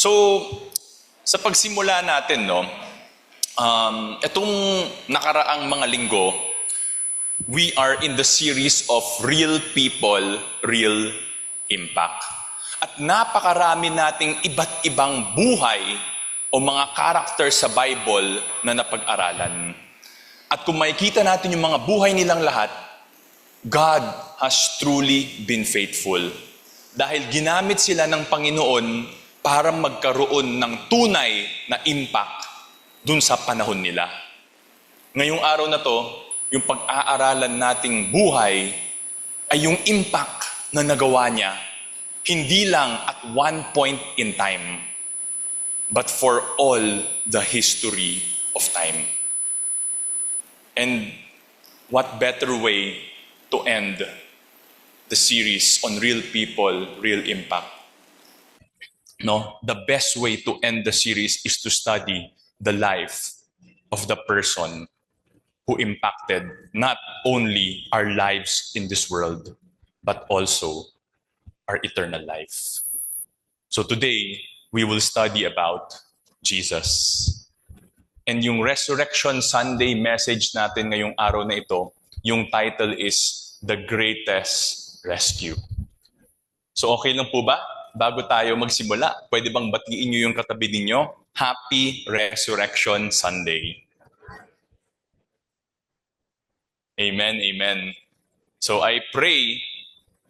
So, sa pagsimula natin, itong nakaraang mga linggo, we are in the series of Real People, Real Impact. At napakarami nating iba't ibang buhay o mga character sa Bible na napag-aralan. At kung makikita natin yung mga buhay nilang lahat, God has truly been faithful. Dahil ginamit sila ng Panginoon para magkaroon ng tunay na impact dun sa panahon nila. Ngayong araw na to, yung pag-aaralan nating buhay ay yung impact na nagawa niya, hindi lang at one point in time, but for all the history of time. And what better way to end the series on Real People, Real Impact? The best way to end the series is to study the life of the person who impacted not only our lives in this world, but also our eternal life. So today, we will study about Jesus. And yung Resurrection Sunday message natin ngayong araw na ito, yung title is The Greatest Rescue. So okay lang po ba? Bago tayo magsimula, pwede bang batiin nyo yung katabi ninyo? Happy Resurrection Sunday. Amen, amen. So I pray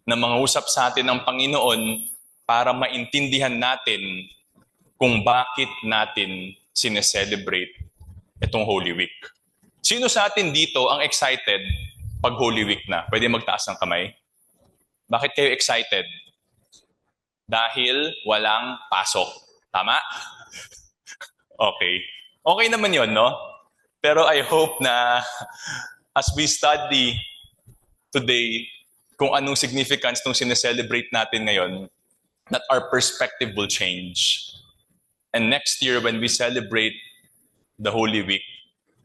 na mangusap sa atin ng Panginoon para maintindihan natin kung bakit natin sineselebrate itong Holy Week. Sino sa atin dito ang excited pag Holy Week na? Pwede magtaas ng kamay? Bakit kayo excited? Dahil walang pasok. Tama? Okay. Okay naman yun, no? Pero I hope na as we study today kung anong significance nung sineselebrate natin ngayon, that our perspective will change. And next year, when we celebrate the Holy Week,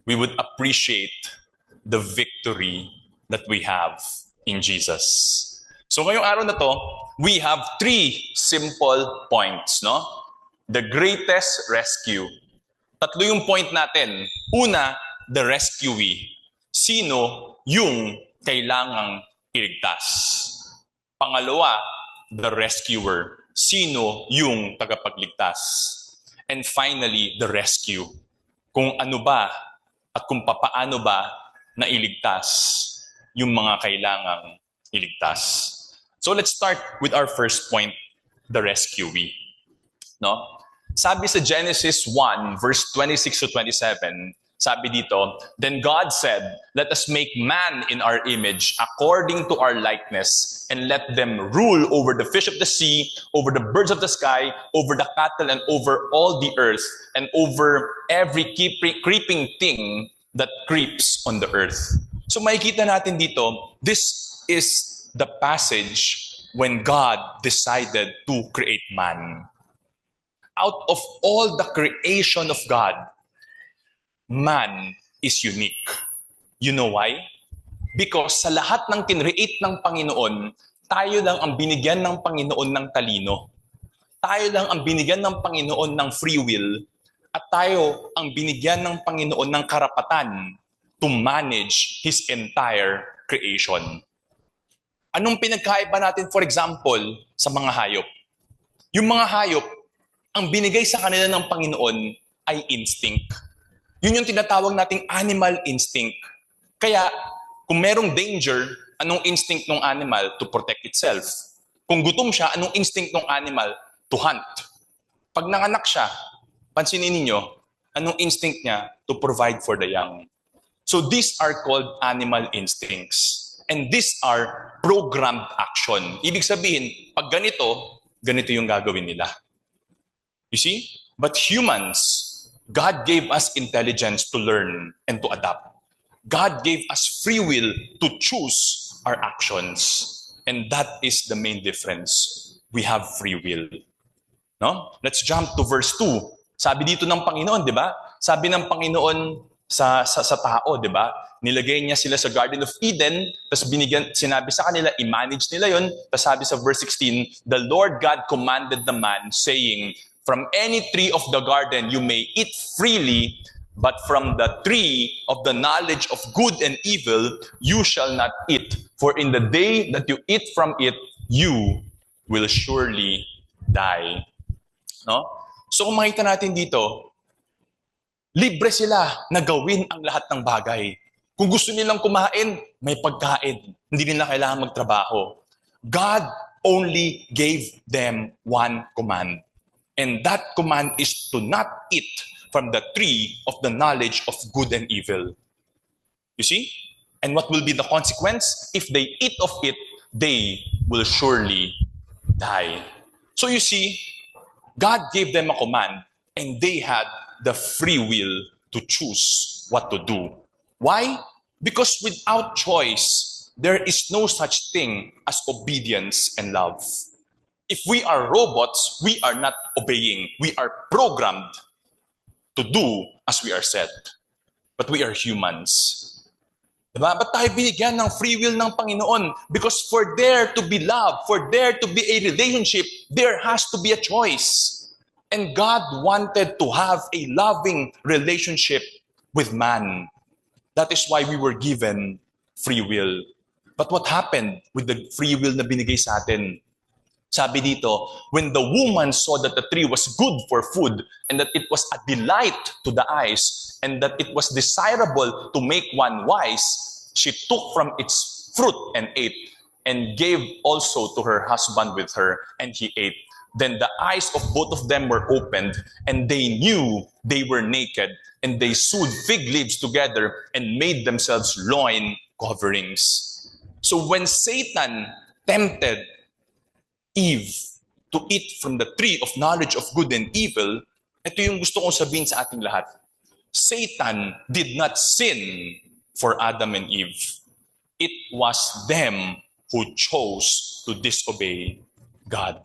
we would appreciate the victory that we have in Jesus. So ngayong araw na to, we have 3 simple points, no? The greatest rescue. Tatlo yung point natin. Una, the rescuee. Sino yung kailangang iligtas? Pangalawa, the rescuer. Sino yung tagapagligtas? And finally, the rescue. Kung ano ba at kung papaano ba na iligtas yung mga kailangang iligtas. So let's start with our first point, the rescuee. No? Sabi sa Genesis 1, verse 26 to 27, sabi dito, Then God said, Let us make man in our image, according to our likeness, and let them rule over the fish of the sea, over the birds of the sky, over the cattle, and over all the earth, and over every creeping thing that creeps on the earth. So makikita natin dito, this is the passage when God decided to create man. Out of all the creation of God, man is unique. You know why? Because sa lahat ng kinreate ng Panginoon, tayo lang ang binigyan ng Panginoon ng talino. Tayo lang ang binigyan ng Panginoon ng free will. At tayo ang binigyan ng Panginoon ng karapatan to manage His entire creation. Anong pinagkaiba natin, for example, sa mga hayop? Yung mga hayop, ang binigay sa kanila ng Panginoon ay instinct. Yun yung tinatawag nating animal instinct. Kaya, kung merong danger, anong instinct ng animal? To protect itself. Kung gutom siya, anong instinct ng animal? To hunt. Pag nanganak siya, pansinin ninyo, anong instinct niya? To provide for the young. So these are called animal instincts. And these are programmed action. Ibig sabihin, pag ganito yung gagawin nila. You see? But humans, God gave us intelligence to learn and to adapt. God gave us free will to choose our actions. And that is the main difference. We have free will. No? Let's jump to verse 2. Sabi dito ng Panginoon, di ba? Sabi ng Panginoon sa tao, di ba? Nilagay niya sila sa Garden of Eden, tapos sinabi sa kanila, i-manage nila yon. Tapos sabi sa verse 16, The Lord God commanded the man, saying, From any tree of the garden you may eat freely, but from the tree of the knowledge of good and evil you shall not eat. For in the day that you eat from it, you will surely die. No? So kung makita natin dito, libre sila na gawin ang lahat ng bagay. Kung gusto nilang kumain, may pagkain. Hindi nila kailangan magtrabaho. God only gave them one command. And that command is to not eat from the tree of the knowledge of good and evil. You see? And what will be the consequence? If they eat of it, they will surely die. So you see, God gave them a command, and they had the free will to choose what to do. Why? Because without choice, there is no such thing as obedience and love. If we are robots, we are not obeying. We are programmed to do as we are said. But we are humans. Diba? Ba't tayo binigyan ng free will ng Panginoon? Because for there to be love, for there to be a relationship, there has to be a choice. And God wanted to have a loving relationship with man. That is why we were given free will. But what happened with the free will na binigay sa atin? Sabi dito, when the woman saw that the tree was good for food and that it was a delight to the eyes and that it was desirable to make one wise, she took from its fruit and ate and gave also to her husband with her, and he ate. Then the eyes of both of them were opened, and they knew they were naked, and they sewed fig leaves together and made themselves loin coverings. So when Satan tempted Eve to eat from the tree of knowledge of good and evil, ito yung gusto kong sabihin sa ating lahat. Satan did not sin for Adam and Eve. It was them who chose to disobey God.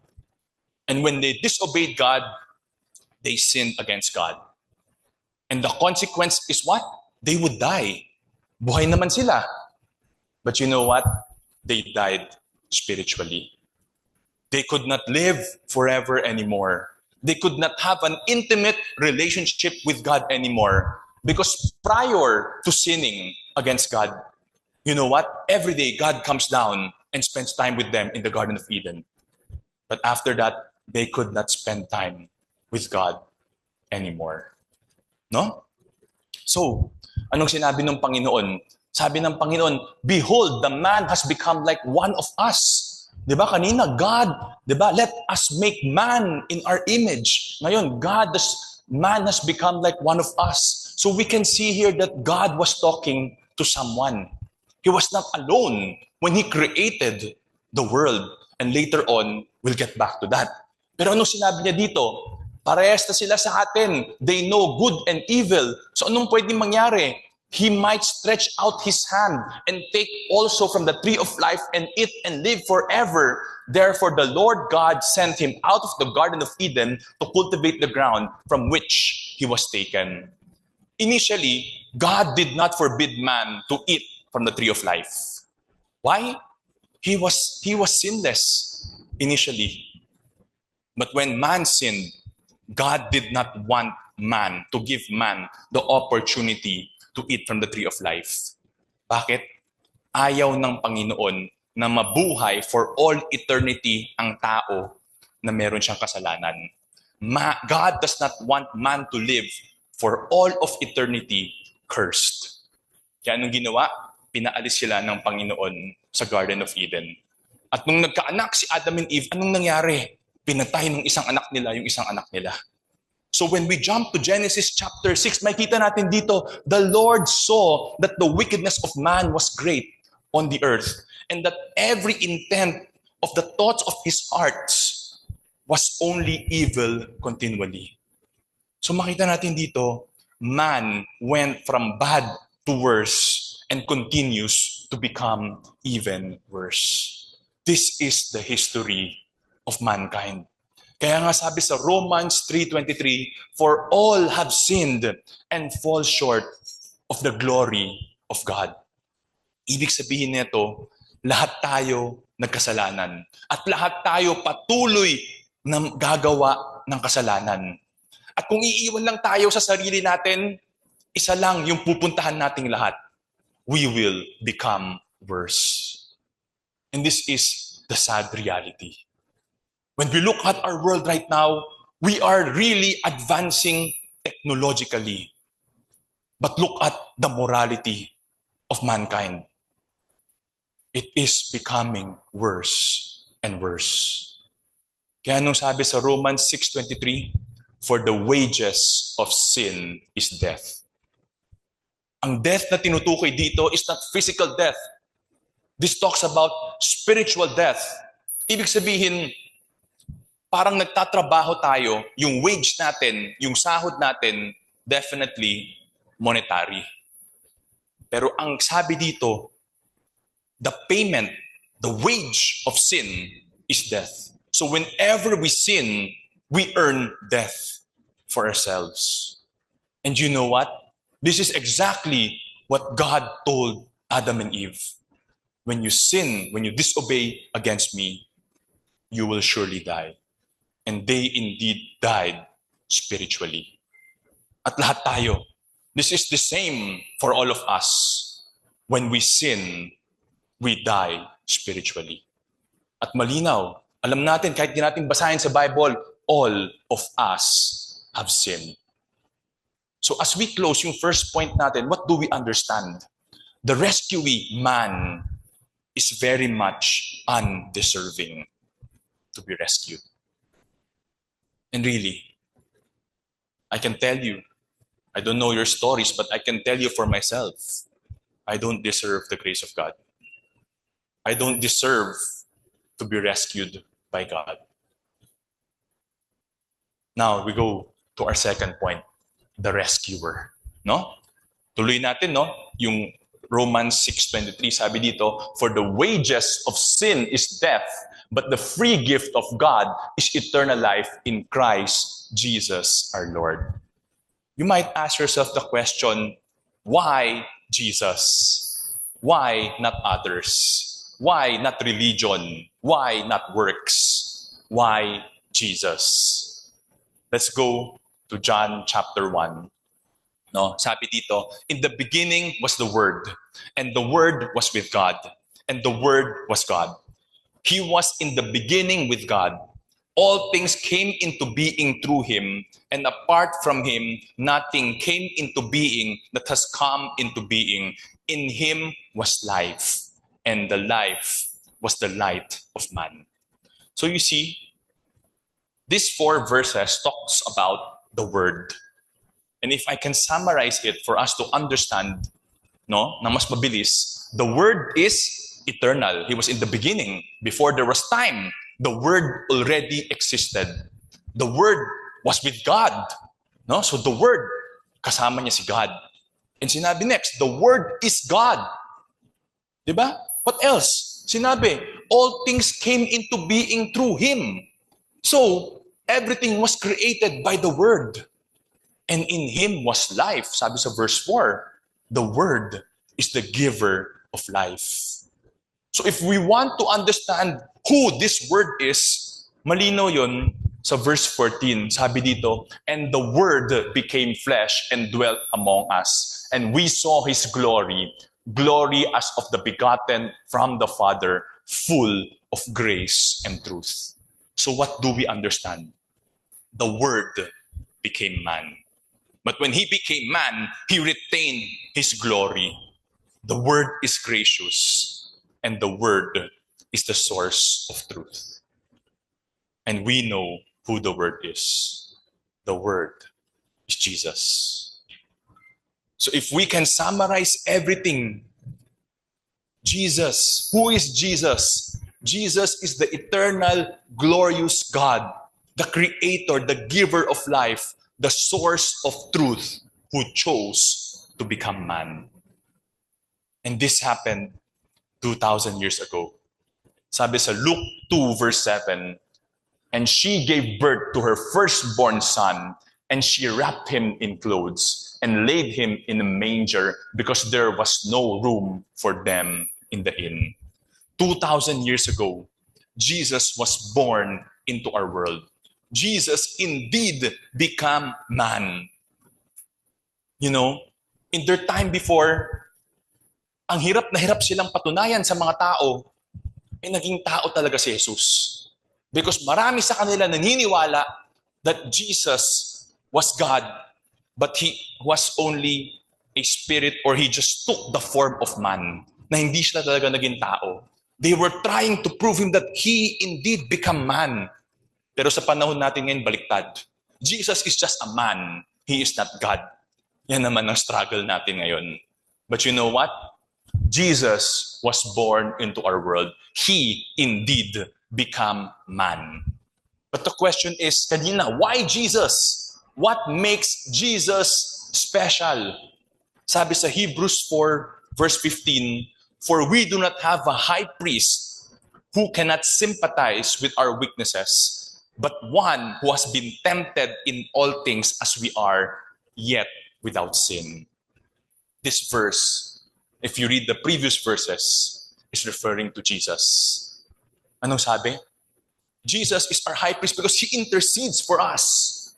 And when they disobeyed God, they sinned against God. And the consequence is what? They would die. Buhay naman sila. But you know what? They died spiritually. They could not live forever anymore. They could not have an intimate relationship with God anymore. Because prior to sinning against God, you know what? Every day God comes down and spends time with them in the Garden of Eden. But after that, they could not spend time with God anymore. No? So, anong sinabi ng Panginoon? Sabi ng Panginoon, behold, the man has become like one of us. Diba kanina, God, diba? Let us make man in our image. Ngayon, man has become like one of us. So we can see here that God was talking to someone. He was not alone when He created the world. And later on, we'll get back to that. Pero anong sinabi niya dito? Parehas na sila sa atin. They know good and evil. So anong pwedeng mangyari? He might stretch out His hand and take also from the tree of life and eat and live forever. Therefore, the Lord God sent him out of the Garden of Eden to cultivate the ground from which he was taken. Initially, God did not forbid man to eat from the tree of life. Why? He was sinless initially. But when man sinned, God did not want man to give man the opportunity to eat from the tree of life. Bakit? Ayaw ng Panginoon na mabuhay for all eternity ang tao na meron siyang kasalanan. God does not want man to live for all of eternity cursed. Kaya anong ginawa? Pinaalis sila ng Panginoon sa Garden of Eden. At nung nagkaanak si Adam and Eve, anong nangyari? Pinatay ng isang anak nila yung isang anak nila. So when we jump to Genesis chapter 6, makita natin dito, the Lord saw that the wickedness of man was great on the earth, and that every intent of the thoughts of his heart was only evil continually. So makita natin dito, man went from bad to worse and continues to become even worse. This is the history of mankind. Kaya nga sabi sa Romans 3:23, for all have sinned and fall short of the glory of God. Ibig sabihin nito, lahat tayo nagkasalanan at lahat tayo patuloy na gagawa ng kasalanan. At kung iiwan lang tayo sa sarili natin, isa lang yung pupuntahan nating lahat. We will become worse. And this is the sad reality. When we look at our world right now, we are really advancing technologically. But look at the morality of mankind. It is becoming worse and worse. Kaya nung sabi sa Romans 6:23, for the wages of sin is death. Ang death na tinutukoy dito is not physical death. This talks about spiritual death. Ibig sabihin, parang nagtatrabaho tayo, yung wage natin, yung sahod natin, definitely monetary. Pero ang sabi dito, the payment, the wage of sin is death. So whenever we sin, we earn death for ourselves. And you know what? This is exactly what God told Adam and Eve. When you sin, when you disobey against me, you will surely die. And they indeed died spiritually. At lahat tayo, this is the same for all of us. When we sin, we die spiritually. At malinaw, alam natin, kahit di natin basahin sa Bible, all of us have sinned. So as we close yung first point natin, what do we understand? The rescuee man is very much undeserving to be rescued. And really, I can tell you, I don't know your stories, but I can tell you for myself, I don't deserve the grace of God. I don't deserve to be rescued by God. Now, we go to our second point, the rescuer. No? Tuloy natin, no? Yung Romans 6:23, sabi dito, for the wages of sin is death, but the free gift of God is eternal life in Christ Jesus our Lord. You might ask yourself the question, why Jesus? Why not others? Why not religion? Why not works? Why Jesus? Let's go to John chapter 1. No, sabi dito, in the beginning was the Word, and the Word was with God, and the Word was God. He was in the beginning with God. All things came into being through him, and apart from him, nothing came into being that has come into being. In him was life, and the life was the light of man. So you see, these 4 verses talks about the Word. And if I can summarize it for us to understand, no, na mas mabilis, the Word is eternal. He was in the beginning. Before there was time, the Word already existed. The Word was with God. No? So the Word, kasama niya si God. And sinabi next, the Word is God. Diba? What else? Sinabi, all things came into being through Him. So, everything was created by the Word. And in Him was life. Sabi sa verse 4, the Word is the giver of life. So if we want to understand who this Word is, malinaw yun sa verse 14. Sabi dito, and the Word became flesh and dwelt among us. And we saw His glory, glory as of the begotten from the Father, full of grace and truth. So what do we understand? The Word became man. But when He became man, He retained His glory. The Word is gracious, and the Word is the source of truth. And we know who the Word is. The Word is Jesus. So if we can summarize everything, Jesus, who is Jesus? Jesus is the eternal, glorious God, the creator, the giver of life, the source of truth, who chose to become man. And this happened 2,000 years ago. Sabi sa Luke 2 verse 7, and she gave birth to her firstborn son, and she wrapped him in clothes and laid him in a manger because there was no room for them in the inn. 2,000 years ago, Jesus was born into our world. Jesus indeed become man. You know, in their time before, ang hirap na hirap silang patunayan sa mga tao, naging tao talaga si Jesus. Because marami sa kanila naniniwala that Jesus was God, but He was only a spirit, or He just took the form of man, na hindi siya talaga naging tao. They were trying to prove Him that He indeed become man. Pero sa panahon natin ngayon, baliktad. Jesus is just a man. He is not God. Yan naman ang struggle natin ngayon. But you know what? Jesus was born into our world. He indeed become man. But the question is, kanina, why Jesus? What makes Jesus special? Sabi sa Hebrews 4, verse 15, "For we do not have a high priest who cannot sympathize with our weaknesses, but one who has been tempted in all things as we are, yet without sin." This verse, if you read the previous verses, is referring to Jesus. Anong sabi? Jesus is our high priest because He intercedes for us.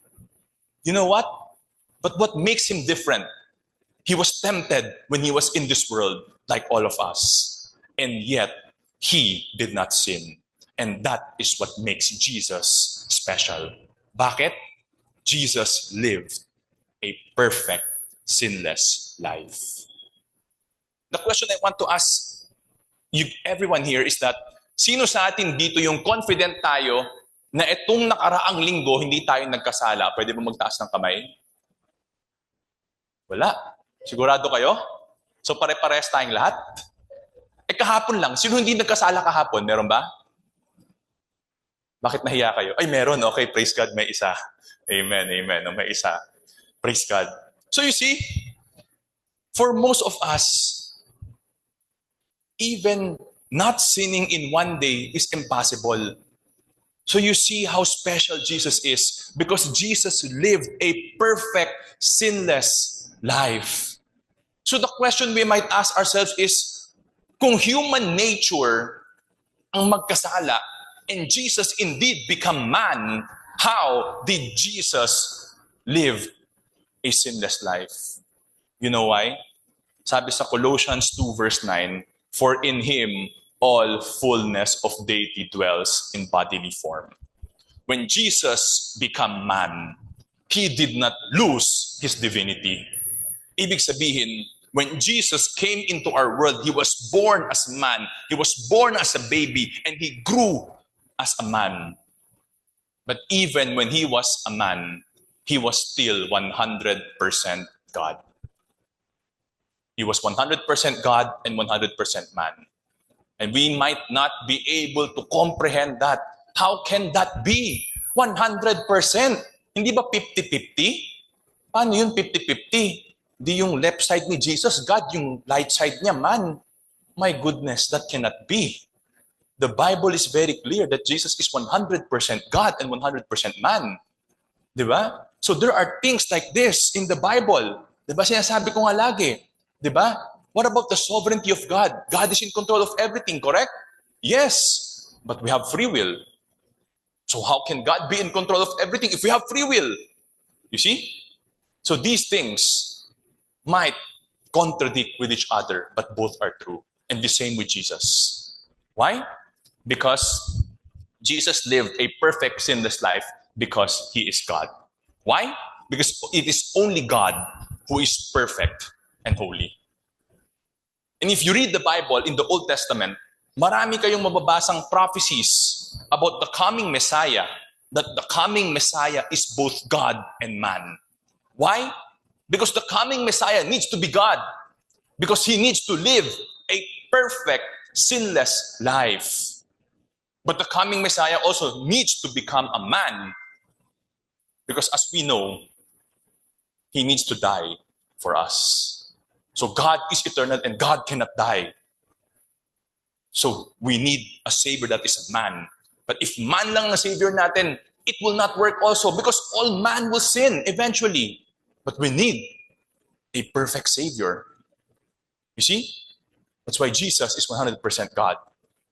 You know what? But what makes Him different? He was tempted when He was in this world, like all of us. And yet, He did not sin. And that is what makes Jesus special. Bakit? Jesus lived a perfect, sinless life. The question I want to ask everyone here is that, sino sa atin dito yung confident tayo na itong nakaraang linggo hindi tayo nagkasala? Pwede ba magtaas ng kamay? Wala. Sigurado kayo? So pare-parehas tayong lahat? Kahapon lang. Sino hindi nagkasala kahapon? Meron ba? Bakit nahiya kayo? Ay, meron. Okay, praise God, may isa. Amen, amen. May isa. Praise God. So you see, for most of us, even not sinning in one day is impossible. So you see how special Jesus is, because Jesus lived a perfect, sinless life. So the question we might ask ourselves is, kung human nature ang magkasala and Jesus indeed become man, how did Jesus live a sinless life? You know why? Sabi sa Colossians 2 verse 9, "For in Him all fullness of deity dwells in bodily form." When Jesus became man, He did not lose His divinity. Ibig sabihin, when Jesus came into our world, He was born as man. He was born as a baby, and He grew as a man. But even when He was a man, He was still 100% God. He was 100% God and 100% man. And we might not be able to comprehend that. How can that be? 100%. Hindi ba 50-50? Paano yun 50-50? Di yung left side ni Jesus, God, yung right side niya, man. My goodness, that cannot be. The Bible is very clear that Jesus is 100% God and 100% man. Di ba? So there are things like this in the Bible. Di ba sinasabi ko nga lagi? Di ba? What about the sovereignty of God? God is in control of everything, correct? Yes, but we have free will. So how can God be in control of everything if we have free will? You see? So these things might contradict with each other, but both are true. And the same with Jesus. Why? Because Jesus lived a perfect sinless life because He is God. Why? Because it is only God who is perfect and holy. And if you read the Bible in the Old Testament, marami kayong mababasang prophecies about the coming Messiah, that the coming Messiah is both God and man. Why? Because the coming Messiah needs to be God. Because He needs to live a perfect, sinless life. But the coming Messiah also needs to become a man. Because as we know, He needs to die for us. So God is eternal and God cannot die. So we need a Savior that is a man. But if man lang na Savior natin, it will not work also because all man will sin eventually. But we need a perfect Savior. You see? That's why Jesus is 100% God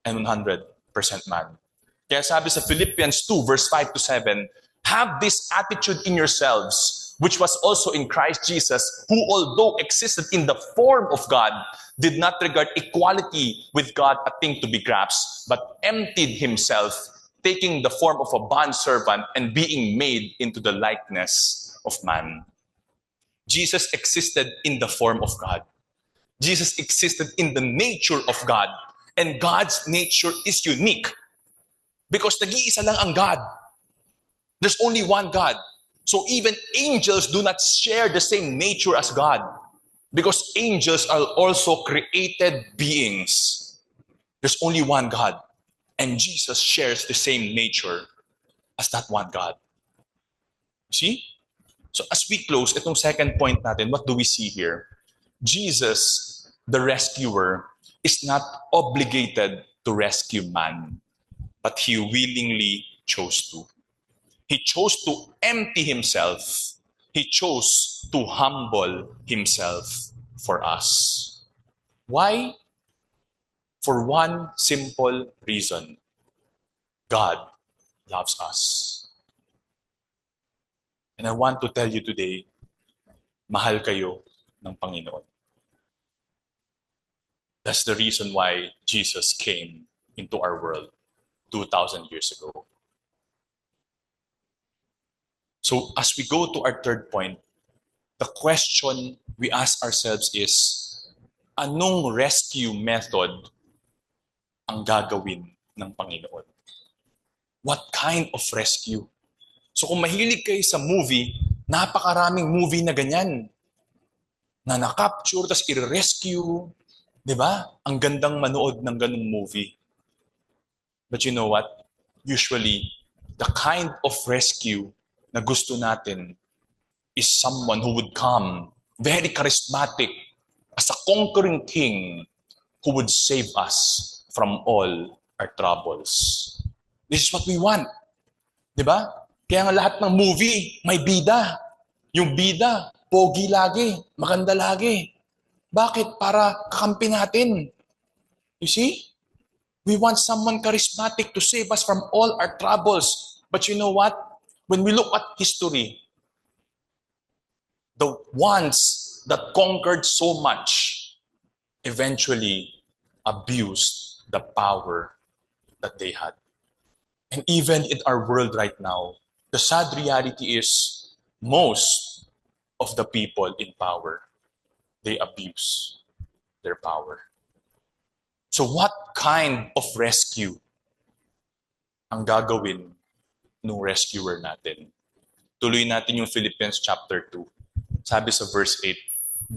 and 100% man. Kaya sabi sa Philippians 2 verse 5 to 7, Have this attitude in yourselves, which was also in Christ Jesus, who although existed in the form of God, did not regard equality with God a thing to be grasped, but emptied himself, taking the form of a bondservant and being made into the likeness of man. Jesus existed in the form of God. Jesus existed in the nature of God. And God's nature is unique because nag-iisa lang ang God. There's only one God. So even angels do not share the same nature as God because angels are also created beings. There's only one God. And Jesus shares the same nature as that one God. See? So as we close, itong second point natin, what do we see here? Jesus, the rescuer, is not obligated to rescue man, but he willingly chose to. He chose to empty himself. He chose to humble himself for us. Why? For one simple reason. God loves us. And I want to tell you today, mahal kayo ng Panginoon. That's the reason why Jesus came into our world 2,000 years ago. So as we go to our third point, the question we ask ourselves is, anong rescue method ang gagawin ng Panginoon? What kind of rescue? So kung mahilig kayo sa movie, napakaraming movie na ganyan. Na na-capture, tas i-rescue. Diba? Ang gandang manood ng ganung movie. But you know what? Usually, the kind of rescue na gusto natin is someone who would come, very charismatic, as a conquering king who would save us from all our troubles. This is what we want. Diba? Kaya nga lahat ng movie, may bida. Yung bida, pogi lagi, maganda lagi. Bakit? Para kakampi natin. You see? We want someone charismatic to save us from all our troubles. But you know what? When we look at history, the ones that conquered so much eventually abused the power that they had. And even in our world right now, the sad reality is most of the people in power, they abuse their power. So what kind of rescue ang gagawin ng rescuer natin? Tuloy natin yung Philippians chapter 2. Sabi sa verse 8,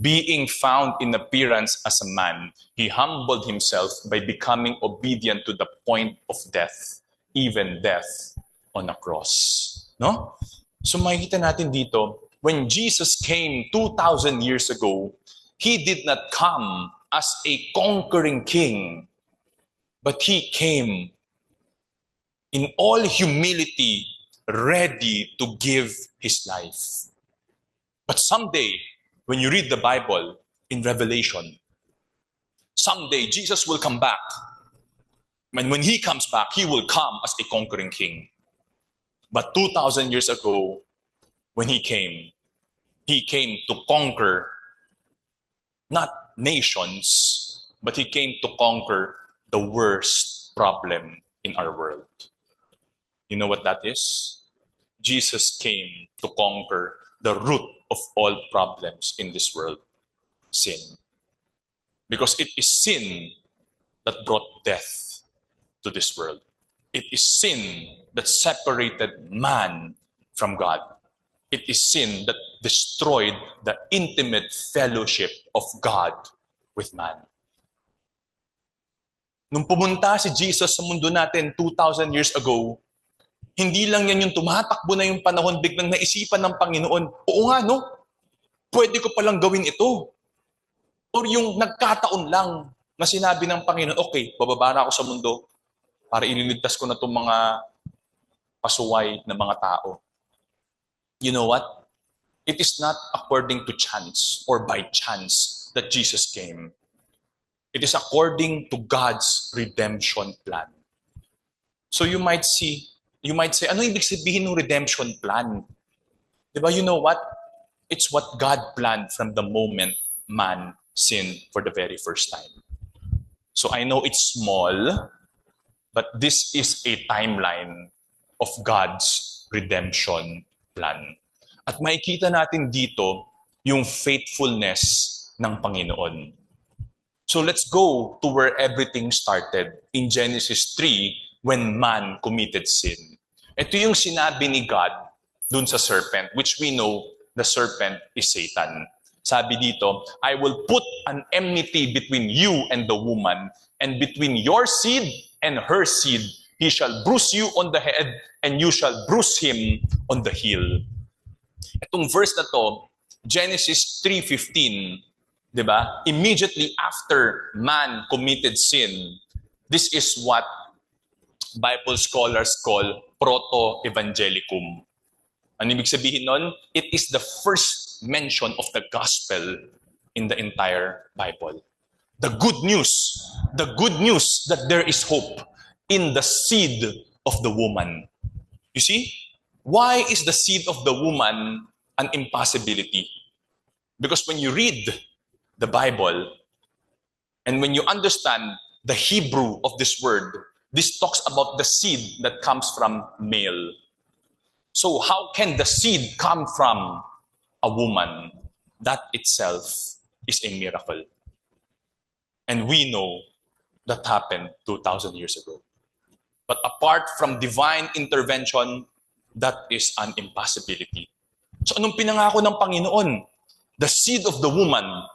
being found in appearance as a man, he humbled himself by becoming obedient to the point of death, even death on a cross. No? So makikita natin dito, when Jesus came 2,000 years ago, he did not come as a conquering king, but he came in all humility, ready to give his life. But someday, when you read the Bible in Revelation, someday Jesus will come back. And when he comes back, he will come as a conquering king. But 2,000 years ago, when he came to conquer not nations, but he came to conquer the worst problem in our world. You know what that is? Jesus came to conquer the root of all problems in this world, sin. Because it is sin that brought death to this world. It is sin that separated man from God. It is sin that destroyed the intimate fellowship of God with man. Nung pumunta si Jesus sa mundo natin 2,000 years ago, hindi lang yan yung tumatakbo na yung panahon, biglang naisipan ng Panginoon, oo nga no, pwede ko palang gawin ito. Or yung nagkataon lang na sinabi ng Panginoon, okay, bababa na ako sa mundo para ililigtas ko na itong mga pasuway na mga tao. You know what? It is not according to chance or by chance that Jesus came. It is according to God's redemption plan. So you might see You might say, ano ibig sabihin ng redemption plan? Diba, you know what? It's what God planned from the moment man sinned for the very first time. So I know it's small, but this is a timeline of God's redemption plan. At makikita natin dito yung faithfulness ng Panginoon. So let's go to where everything started in Genesis 3 when man committed sin. Ito yung sinabi ni God dun sa serpent, which we know the serpent is Satan. Sabi dito, I will put an enmity between you and the woman, and between your seed and her seed. He shall bruise you on the head, and you shall bruise him on the heel. Itong verse na to, Genesis 3:15, di ba? Immediately after man committed sin, this is what Bible scholars call proto-evangelicum. Ano ibig sabihin nun? It is the first mention of the gospel in the entire Bible. The good news that there is hope in the seed of the woman. You see? Why is the seed of the woman an impossibility? Because when you read the Bible and when you understand the Hebrew of this word, this talks about the seed that comes from male. So how can the seed come from a woman? That itself is a miracle. And we know that happened 2,000 years ago. But apart from divine intervention, that is an impossibility. So anong pinangako ng Panginoon? The seed of the woman,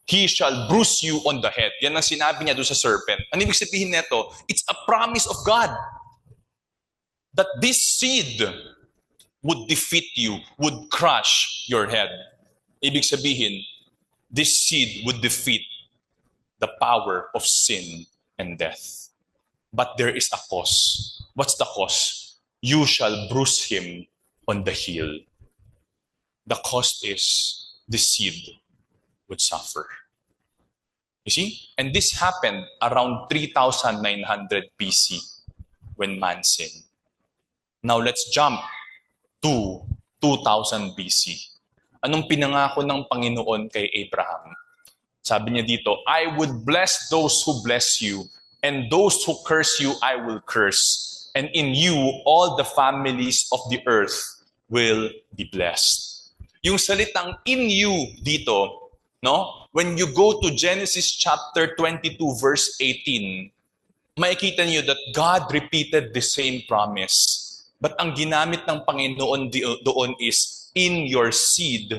he shall bruise you on the head. Yan ang sinabi niya doon sa serpent. Ano ibig sabihin nito? It's a promise of God that this seed would defeat you, would crush your head. Ibig sabihin, this seed would defeat the power of sin and death. But there is a cause. What's the cause? You shall bruise him on the heel. The cost is the seed would suffer. You see? And this happened around 3,900 BC when man sinned. Now let's jump to 2000 BC. Anong pinangako ng Panginoon kay Abraham? Sabi niya dito, I would bless those who bless you, and those who curse you, I will curse. And in you, all the families of the earth will be blessed. Yung salitang in you dito, no? When you go to Genesis chapter 22, verse 18, makikita niyo that God repeated the same promise. But ang ginamit ng Panginoon doon is, in your seed,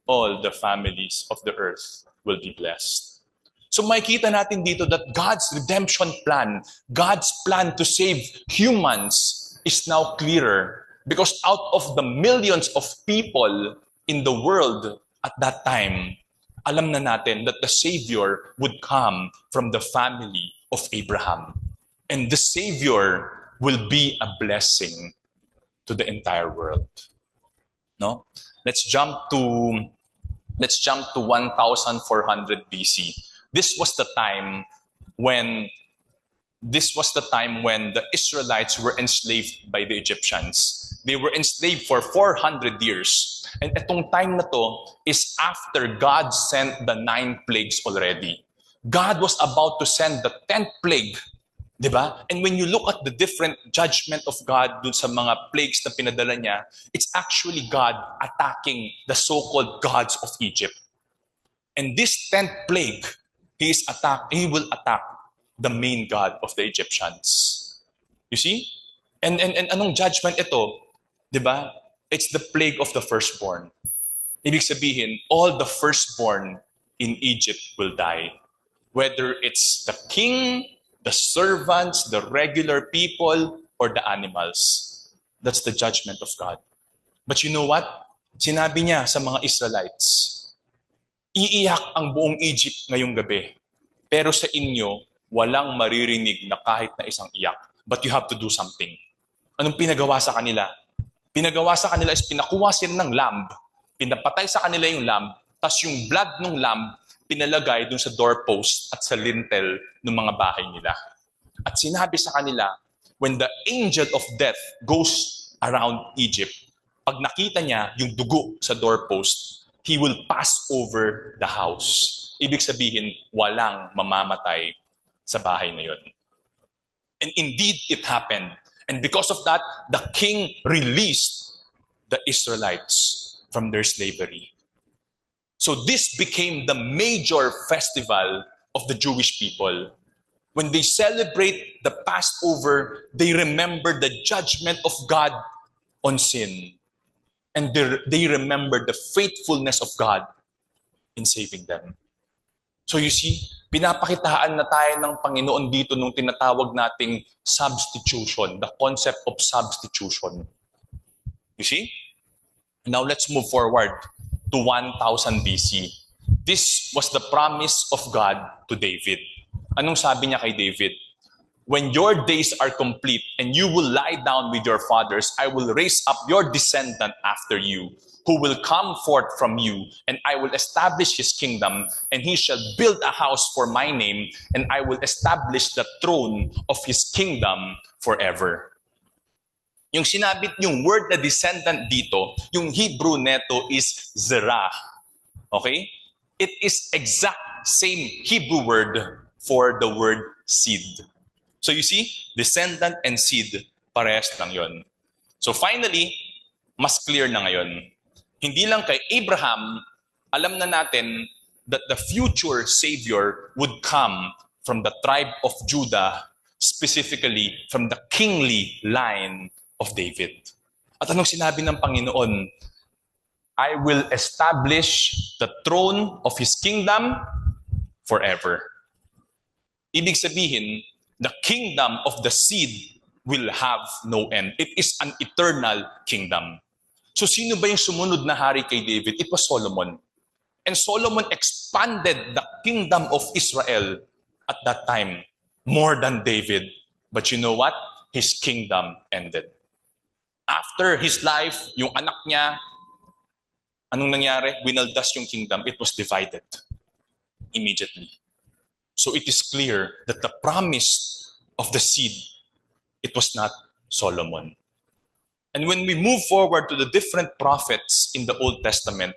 all the families of the earth will be blessed. So makikita natin dito that God's redemption plan, God's plan to save humans is now clearer. Because out of the millions of people in the world at that time, alam na natin that the Savior would come from the family of Abraham. And the Savior will be a blessing to the entire world. No? Let's jump to 1400 BC. This was the time when the Israelites were enslaved by the Egyptians. They were enslaved for 400 years. And itong time na to is after God sent the 9 plagues already. God was about to send the 10th plague. Diba? And when you look at the different judgment of God dun sa mga plagues na pinadala niya, it's actually God attacking the so-called gods of Egypt. And this 10th plague, he will attack the main god of the Egyptians. You see? And anong judgment ito? Diba? It's the plague of the firstborn. Ibig sabihin, all the firstborn in Egypt will die. Whether it's the king, the servants, the regular people, or the animals. That's the judgment of God. But you know what? Sinabi niya sa mga Israelites, iiyak ang buong Egypt ngayong gabi. Pero sa inyo, walang maririnig na kahit na isang iyak. But you have to do something. Anong pinagawa sa kanila? Pinagawa sa kanila is pinakuha sila ng lamb, pinapatay sa kanila yung lamb, tas yung blood ng lamb, pinalagay dun sa doorpost at sa lintel ng mga bahay nila. At sinabi sa kanila, when the angel of death goes around Egypt, pag nakita niya yung dugo sa doorpost, he will pass over the house. Ibig sabihin, walang mamamatay sa bahay na yun. And indeed, it happened. And because of that, the king released the Israelites from their slavery. So this became the major festival of the Jewish people. When they celebrate the Passover, they remember the judgment of God on sin. And they remember the faithfulness of God in saving them. So you see, pinapakitaan na tayo ng Panginoon dito nung tinatawag nating substitution, the concept of substitution. You see? Now let's move forward to 1000 BC. This was the promise of God to David. Anong sabi niya kay David? When your days are complete and you will lie down with your fathers, I will raise up your descendant after you, who will come forth from you, and I will establish his kingdom, and he shall build a house for my name, and I will establish the throne of his kingdom forever. Yung sinabit yung word na descendant dito, yung Hebrew neto is zerah. Okay? It is exact same Hebrew word for the word seed. So you see, descendant and seed, parehas lang yun. So finally, mas clear na ngayon. Hindi lang kay Abraham, alam na natin that the future Savior would come from the tribe of Judah, specifically from the kingly line of David. At anong sinabi ng Panginoon? I will establish the throne of His kingdom forever. Ibig sabihin, the kingdom of the seed will have no end. It is an eternal kingdom. So sino ba yung sumunod na hari kay David? It was Solomon. And Solomon expanded the kingdom of Israel at that time more than David. But you know what? His kingdom ended. After his life, yung anak niya, anong nangyari? Winaldas yung kingdom. It was divided immediately. So it is clear that the promise of the seed, it was not Solomon. And when we move forward to the different prophets in the Old Testament,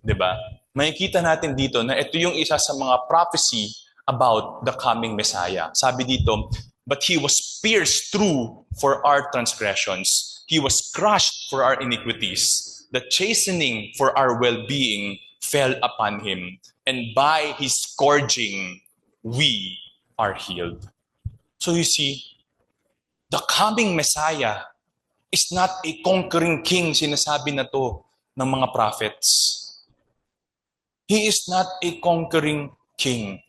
di ba? Makikita natin dito na ito yung isa sa mga prophecy about the coming Messiah. Sabi dito, but he was pierced through for our transgressions. He was crushed for our iniquities. The chastening for our well-being fell upon him. And by his scourging, we are healed. So you see, the coming Messiah is not a conquering king, sinasabi na to ng mga prophets. He is not a conquering king.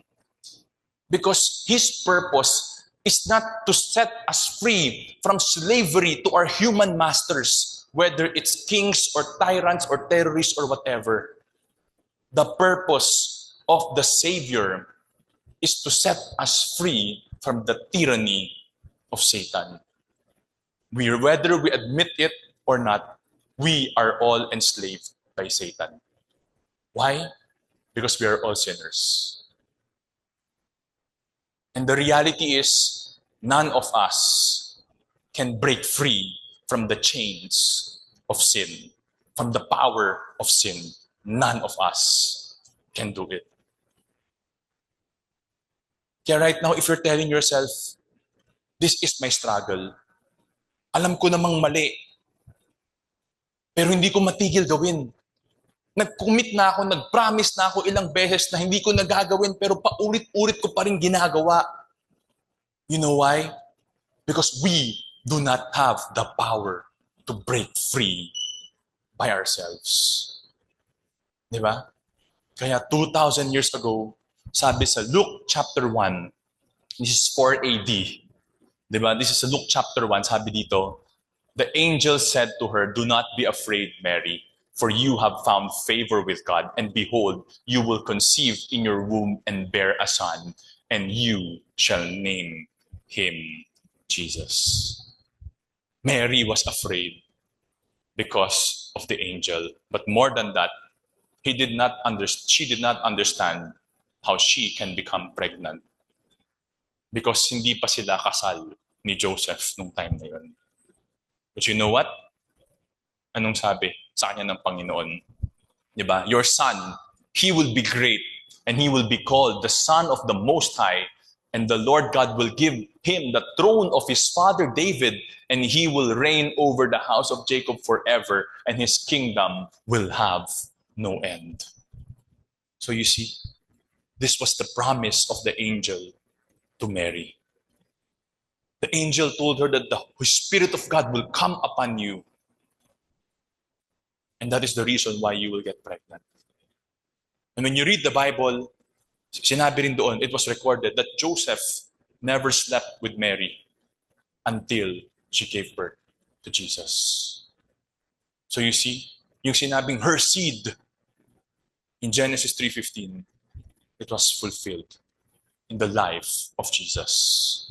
Because his purpose is not to set us free from slavery to our human masters, whether it's kings or tyrants or terrorists or whatever. The purpose of the Savior is to set us free from the tyranny of Satan. Whether we admit it or not, we are all enslaved by Satan. Why? Because we are all sinners. And the reality is, none of us can break free from the chains of sin, from the power of sin. None of us can do it. Kaya right now, if you're telling yourself, this is my struggle, alam ko namang mali, pero hindi ko matigil gawin. Nag-commit na ako, nag-promise na ako ilang beses na hindi ko nagagawin, pero paulit-ulit ko pa rin ginagawa. You know why? Because we do not have the power to break free by ourselves. Di ba? Kaya 2,000 years ago, sabi sa Luke chapter 1, this is 4 AD. Di ba? This is Luke chapter 1, sabi dito, the angel said to her, do not be afraid, Mary, for you have found favor with God, and behold, you will conceive in your womb and bear a son, and you shall name him Jesus. Mary was afraid because of the angel, but more than that, she did not understand how she can become pregnant because hindi pa sila kasal ni Joseph nung time na yun. But you know what? Anong sabi sa kanya ng Panginoon? Diba? Your son, he will be great, and he will be called the Son of the Most High, and the Lord God will give him the throne of his father David, and he will reign over the house of Jacob forever, and his kingdom will have no end. So you see, this was the promise of the angel to Mary. The angel told her that the Spirit of God will come upon you. And that is the reason why you will get pregnant. And when you read the Bible, sinabi rin doon, it was recorded that Joseph never slept with Mary until she gave birth to Jesus. So you see, yung sinabing her seed in Genesis 3:15, it was fulfilled in the life of Jesus.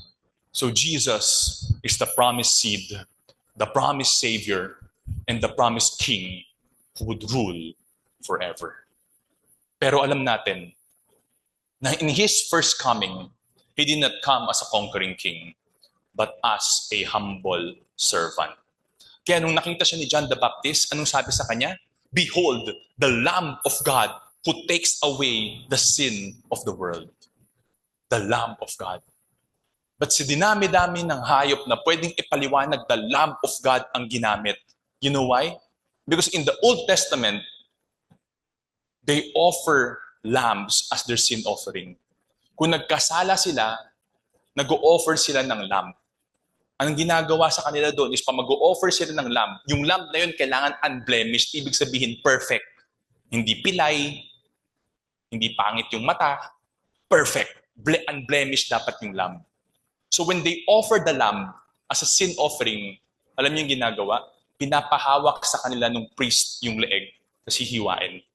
So Jesus is the promised seed, the promised Savior, and the promised King who would rule forever. Pero alam natin na in His first coming, He did not come as a conquering king, but as a humble servant. Kaya nung nakita siya ni John the Baptist, anong sabi sa kanya? Behold, the Lamb of God who takes away the sin of the world. The Lamb of God. But si dinami-dami ng hayop na pwedeng ipaliwanag, the Lamb of God ang ginamit. You know why? Because in the Old Testament, they offer lambs as their sin offering. Kung nagkasala sila, nag-o-offer sila ng lamb. Ang ginagawa sa kanila doon is pag mag-o-offer sila ng lamb, yung lamb na yun kailangan unblemished, ibig sabihin perfect. Hindi pilay, hindi pangit yung mata, perfect. Unblemished dapat yung lamb. So when they offer the lamb as a sin offering, alam niyo yung ginagawa? Pinapahawak sa kanila ng priest yung leeg, kasi hiwain,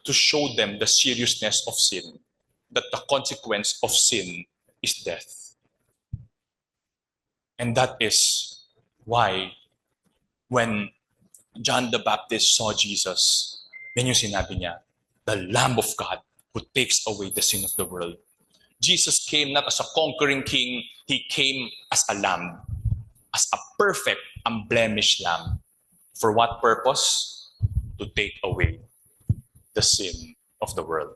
to show them the seriousness of sin, that the consequence of sin is death. And that is why when John the Baptist saw Jesus, yan yung sinabi niya, the Lamb of God who takes away the sin of the world. Jesus came not as a conquering king, He came as a lamb, as a perfect, unblemished lamb. For what purpose? To take away the sin of the world.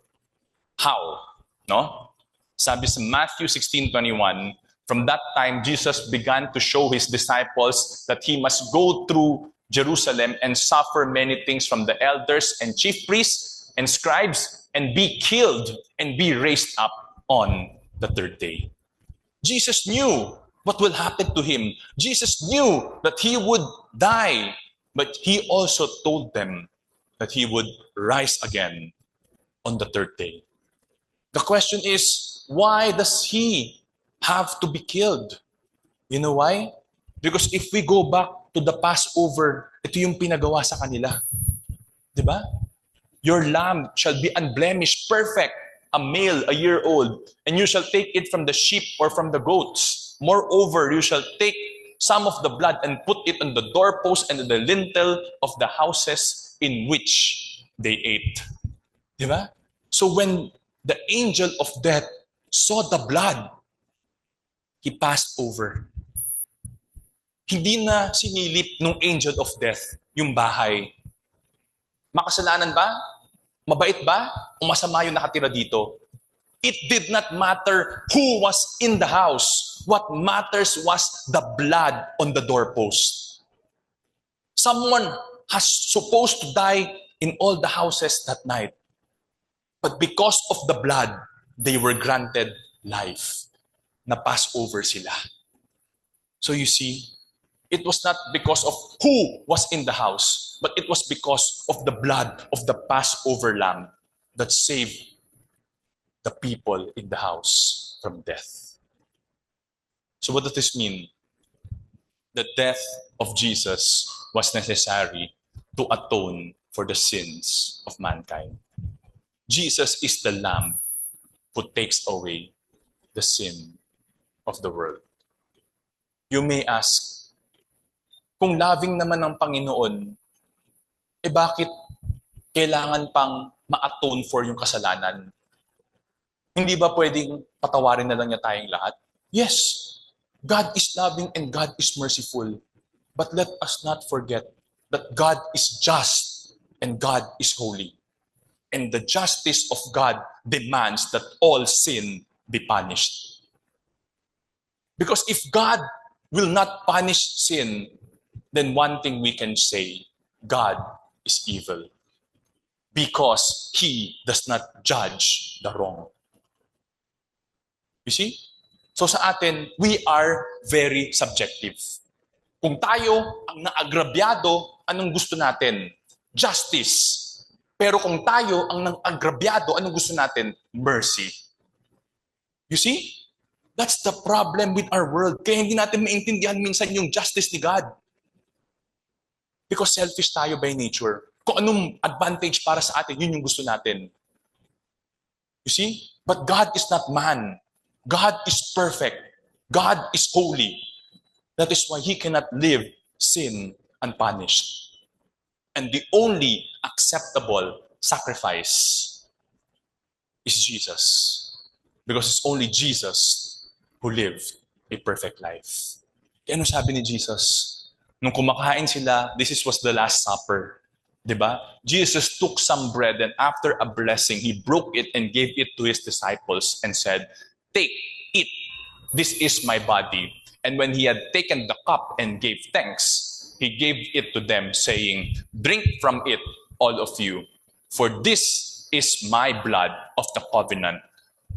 How? No? Sabi sa Matthew 16:21, from that time, Jesus began to show His disciples that He must go through Jerusalem and suffer many things from the elders and chief priests and scribes and be killed and be raised up on the third day. Jesus knew what will happen to Him. Jesus knew that He would die, but He also told them that He would rise again on the third day. The question is, why does He have to be killed? You know why? Because if we go back to the Passover, ito yung pinagawa sa kanila. Diba? Your lamb shall be unblemished, perfect, a male, a year old, and you shall take it from the sheep or from the goats. Moreover, you shall take some of the blood and put it on the doorpost and on the lintel of the houses in which they ate. Diba? So when the angel of death saw the blood, he passed over. Hindi na sinilip ng angel of death yung bahay. Makasalanan ba? Mabait ba? O masama yung nakatira dito? It did not matter who was in the house. What matters was the blood on the doorpost. Someone has supposed to die in all the houses that night. But because of the blood, they were granted life. Na-pass over sila. So you see, it was not because of who was in the house, but it was because of the blood of the Passover lamb that saved the people in the house from death. So what does this mean? The death of Jesus was necessary to atone for the sins of mankind. Jesus is the lamb who takes away the sin of the world. You may ask, kung loving naman ng Panginoon, bakit kailangan pang ma-atone for yung kasalanan? Hindi ba pwedeng patawarin na lang niya tayong lahat? Yes. God is loving and God is merciful. But let us not forget that God is just and God is holy. And the justice of God demands that all sin be punished. Because if God will not punish sin, then one thing we can say, God is evil. Because He does not judge the wrong. You see? So sa atin, we are very subjective. Kung tayo ang naagrabyado, anong gusto natin? Justice. Pero kung tayo ang nang-agrabyado, anong gusto natin? Mercy. You see? That's the problem with our world. Kaya hindi natin maintindihan minsan yung justice ni God. Because selfish tayo by nature. Kung anong advantage para sa atin, yun yung gusto natin. You see? But God is not man. God is perfect. God is holy. That is why He cannot live sin unpunished. And the only acceptable sacrifice is Jesus. Because it's only Jesus who lived a perfect life. Kaya ano sabi ni Jesus? Nung kumakain sila, was the Last Supper. Diba? Jesus took some bread and after a blessing, He broke it and gave it to His disciples and said, "Take, eat. This is my body." And when He had taken the cup and gave thanks, He gave it to them, saying, "Drink from it, all of you. For this is my blood of the covenant,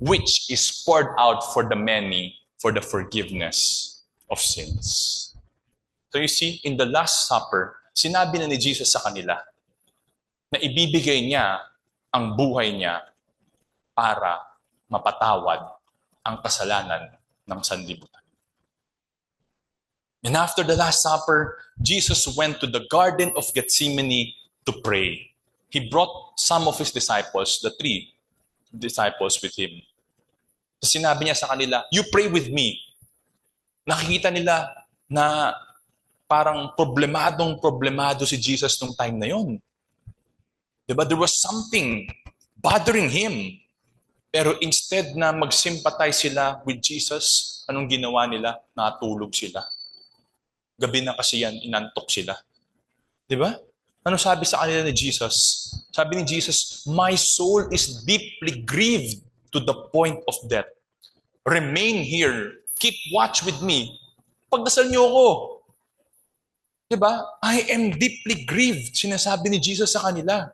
which is poured out for the many for the forgiveness of sins." So you see, in the Last Supper, sinabi na ni Jesus sa kanila na ibibigay niya ang buhay niya para mapatawad ang kasalanan ng sanlibutan. And after the Last Supper, Jesus went to the Garden of Gethsemane to pray. He brought some of His disciples, the 3 disciples with Him. So sinabi niya sa kanila, "You pray with me." Nakikita nila na parang problemado si Jesus nung time na yon. Diba? There was something bothering Him. Pero instead na mag-sympathize sila with Jesus, anong ginawa nila? Natulog sila. Gabi na kasi yan, inantok sila. Diba? Ano sabi sa kanila ni Jesus? Sabi ni Jesus, "My soul is deeply grieved to the point of death. Remain here. Keep watch with me. Pagdasal niyo ako." Diba? "I am deeply grieved," sinasabi ni Jesus sa kanila.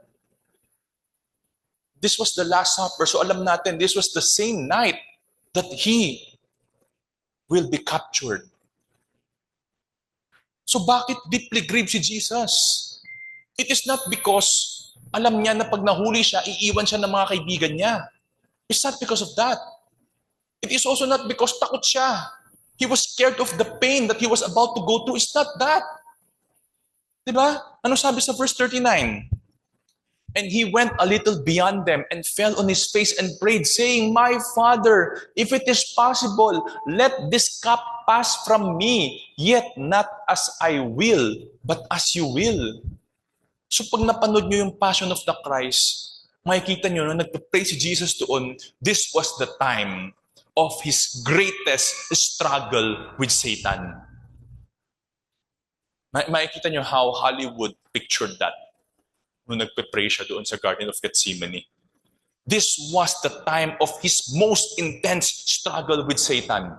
This was the Last Supper. So alam natin, this was the same night that He will be captured. So bakit deeply grieved si Jesus? It is not because alam niya na pag nahuli siya, iiwan siya ng mga kaibigan niya. It's not because of that. It is also not because takot siya. He was scared of the pain that He was about to go through. It's not that. Diba? Ano sabi sa verse 39? "And He went a little beyond them and fell on His face and prayed, saying, 'My Father, if it is possible, let this cup pass from me, yet not as I will, but as You will.'" So pag napanood nyo yung Passion of the Christ, makikita nyo na nagpa-pray si Jesus doon, this was the time of His greatest struggle with Satan. Makikita nyo how Hollywood pictured that nung nagpe-pray siya doon sa Garden of Gethsemane. This was the time of His most intense struggle with Satan.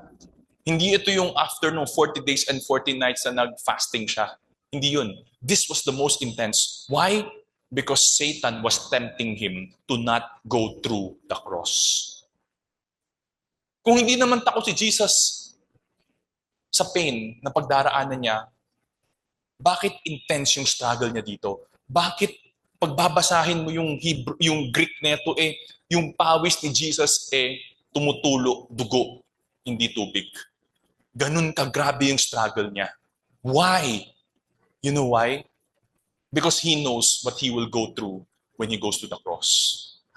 Hindi ito yung after nung 40 days and 40 nights na nag-fasting siya. Hindi yun. This was the most intense. Why? Because Satan was tempting Him to not go through the cross. Kung hindi naman takot si Jesus sa pain na pagdaraanan niya, bakit intense yung struggle niya dito? Bakit pagbabasahin mo yung Greek nito yung pawis ni Jesus tumutulo dugo, hindi tubig. Ganun kagrabe yung struggle niya. Why? You know why? Because He knows what He will go through when He goes to the cross.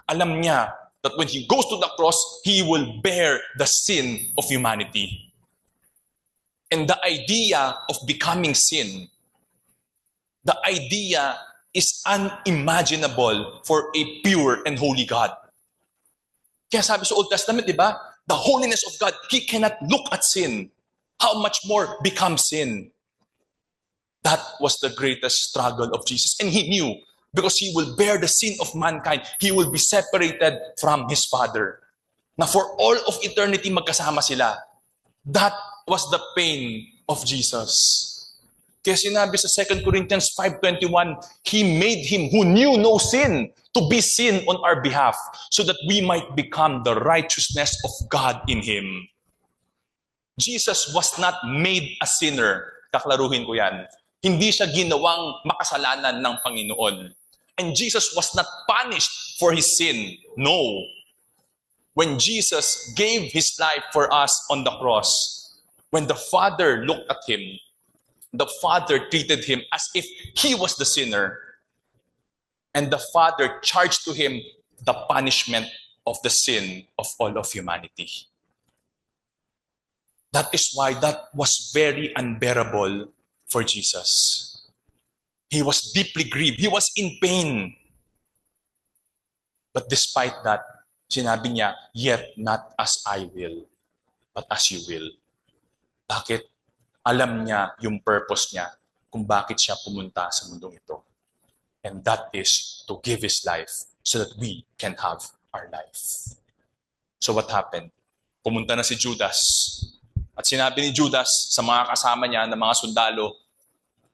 Alam niya that when He goes to the cross, He will bear the sin of humanity. And the idea of becoming sin, the idea is unimaginable for a pure and holy God. Kaya sabi sa Old Testament, di ba? The holiness of God, He cannot look at sin. how much more become sin? That was the greatest struggle of Jesus. And he knew, because he will bear the sin of mankind, he will be separated from his Father. Na for all of eternity, magkasama sila. That was the pain of Jesus. Kaya sinabi sa 2 Corinthians 5:21, He made Him who knew no sin to be sin on our behalf, so that we might become the righteousness of God in Him. Jesus was not made a sinner. Kaklaruhin ko yan. Hindi siya ginawang makasalanan ng Panginoon. And Jesus was not punished for his sin. No. When Jesus gave his life for us on the cross, when the Father looked at him, the Father treated him as if he was the sinner. And the Father charged to him the punishment of the sin of all of humanity. That is why that was very unbearable for Jesus. He was deeply grieved. He was in pain. But despite that, sinabi niya, yet not as I will, but as you will. Bakit? Alam niya yung purpose niya kung bakit siya pumunta sa mundong ito. And that is to give his life so that we can have our life. So what happened? Pumunta na si Judas. At sinabi ni Judas sa mga kasama niya na mga sundalo,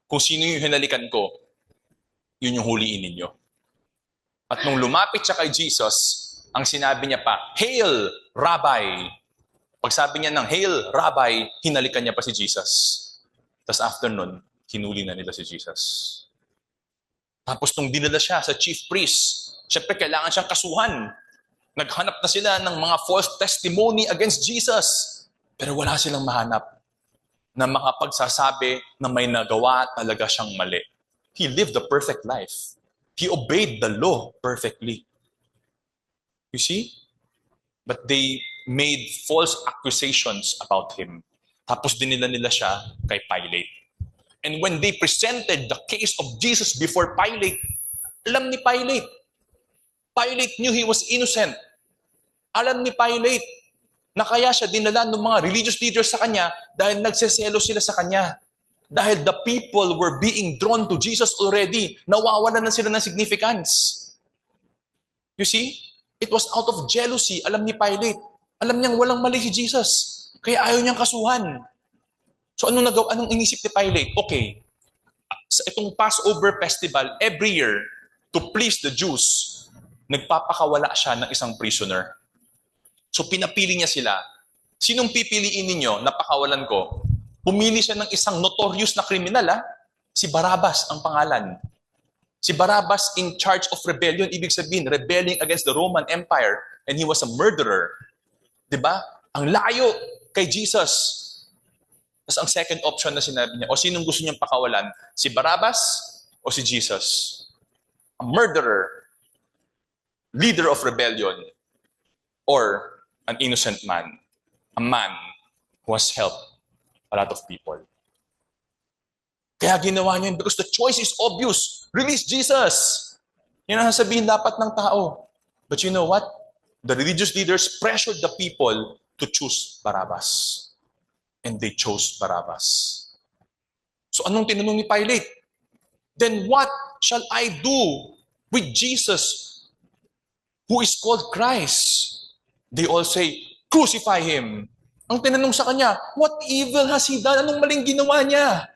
kung sino yung hinalikan ko, yun yung huliin ninyo. At nung lumapit siya kay Jesus, ang sinabi niya pa, Hail, Rabbi! Pag sabi niya ng Hail, Rabbi, hinalikan niya pa si Jesus. Tapos after nun, hinuli na nila si Jesus. Tapos nung dinala siya sa chief priest, syempre kailangan siyang kasuhan. Naghanap na sila ng mga false testimony against Jesus. Pero wala silang mahanap na makapagsasabi na may nagawa talaga siyang mali. He lived a perfect life. He obeyed the law perfectly. You see? But they made false accusations about him. Tapos dinila nila siya kay Pilate. And when they presented the case of Jesus before Pilate, alam ni Pilate. Pilate knew he was innocent. Alam ni Pilate na kaya siya dinala ng mga religious leaders sa kanya dahil nagseselo sila sa kanya. Dahil the people were being drawn to Jesus already. Nawawalan na sila ng significance. You see? It was out of jealousy. Alam ni Pilate. Alam niyang walang mali si Jesus. Kaya ayaw niyang kasuhan. So anong inisip ni Pilate? Okay, sa itong Passover festival, every year, to please the Jews, nagpapakawala siya ng isang prisoner. So pinapili niya sila. Sinong pipiliin ninyo na pakawalan ko? Pumili siya ng isang notorious na kriminal, si Barabbas ang pangalan. Si Barabbas in charge of rebellion, ibig sabihin, rebelling against the Roman Empire, and he was a murderer. Diba? Ang layo kay Jesus. Tapos ang second option na sinabi niya, o sinong gusto niyang pakawalan? Si Barabbas o si Jesus? A murderer, leader of rebellion, or an innocent man, a man who has helped a lot of people. Kaya ginawa niya yun because the choice is obvious. Release Jesus! Yan ang sasabihin dapat ng tao. But you know what? The religious leaders pressured the people to choose Barabbas. And they chose Barabbas. So anong tinanong ni Pilate? Then what shall I do with Jesus who is called Christ? They all say, crucify him. Ang tinanong sa kanya, what evil has he done? Anong maling ginawa niya?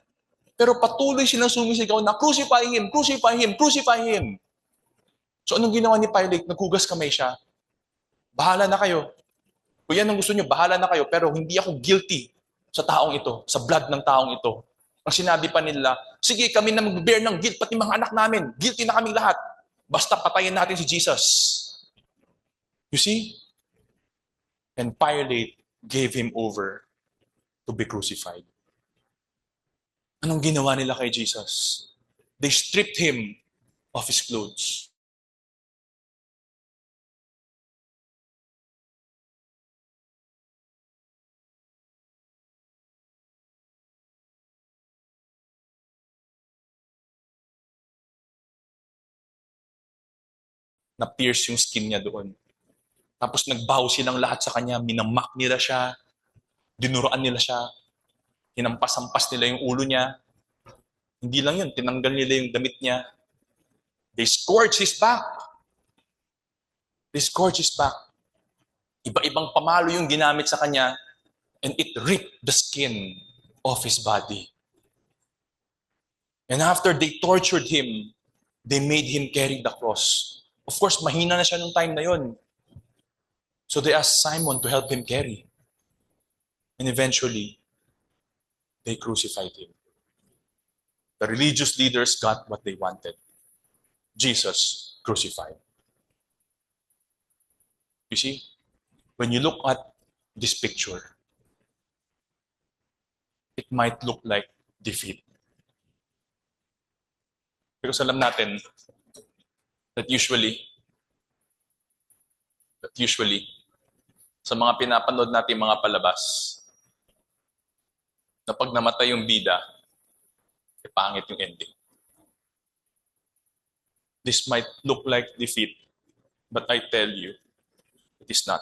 Pero patuloy silang sumisigaw na, crucify him, crucify him, crucify him. So anong ginawa ni Pilate? Naghugas kamay siya. Bahala na kayo. Kung yan ang gusto niyo, bahala na kayo. Pero hindi ako guilty sa taong ito, sa blood ng taong ito. Ang sinabi pa nila, sige, kami na mag-bear ng guilt, pati mga anak namin. Guilty na kaming lahat. Basta patayin natin si Jesus. You see? And Pilate gave him over to be crucified. Anong ginawa nila kay Jesus? They stripped him of his clothes. Na-pierce yung skin niya doon. Tapos nagbaho silang lahat sa kanya, minamak nila siya, dinuraan nila siya. Hinampas-hampas nila yung ulo niya. Hindi lang yun, tinanggal nila yung damit niya. They scourged his back. They scourged his back. Iba-ibang pamalo yung ginamit sa kanya, and it ripped the skin off his body. And after they tortured him, they made him carry the cross. Of course, mahina na siya nung time na yun. So they asked Simon to help him carry. And eventually, they crucified him. The religious leaders got what they wanted. Jesus crucified. You see, when you look at this picture, it might look like defeat. Because alam natin that usually, sa mga pinapanood natin mga palabas, na pag namatay yung bida, pangit yung ending. This might look like defeat, but I tell you, it is not.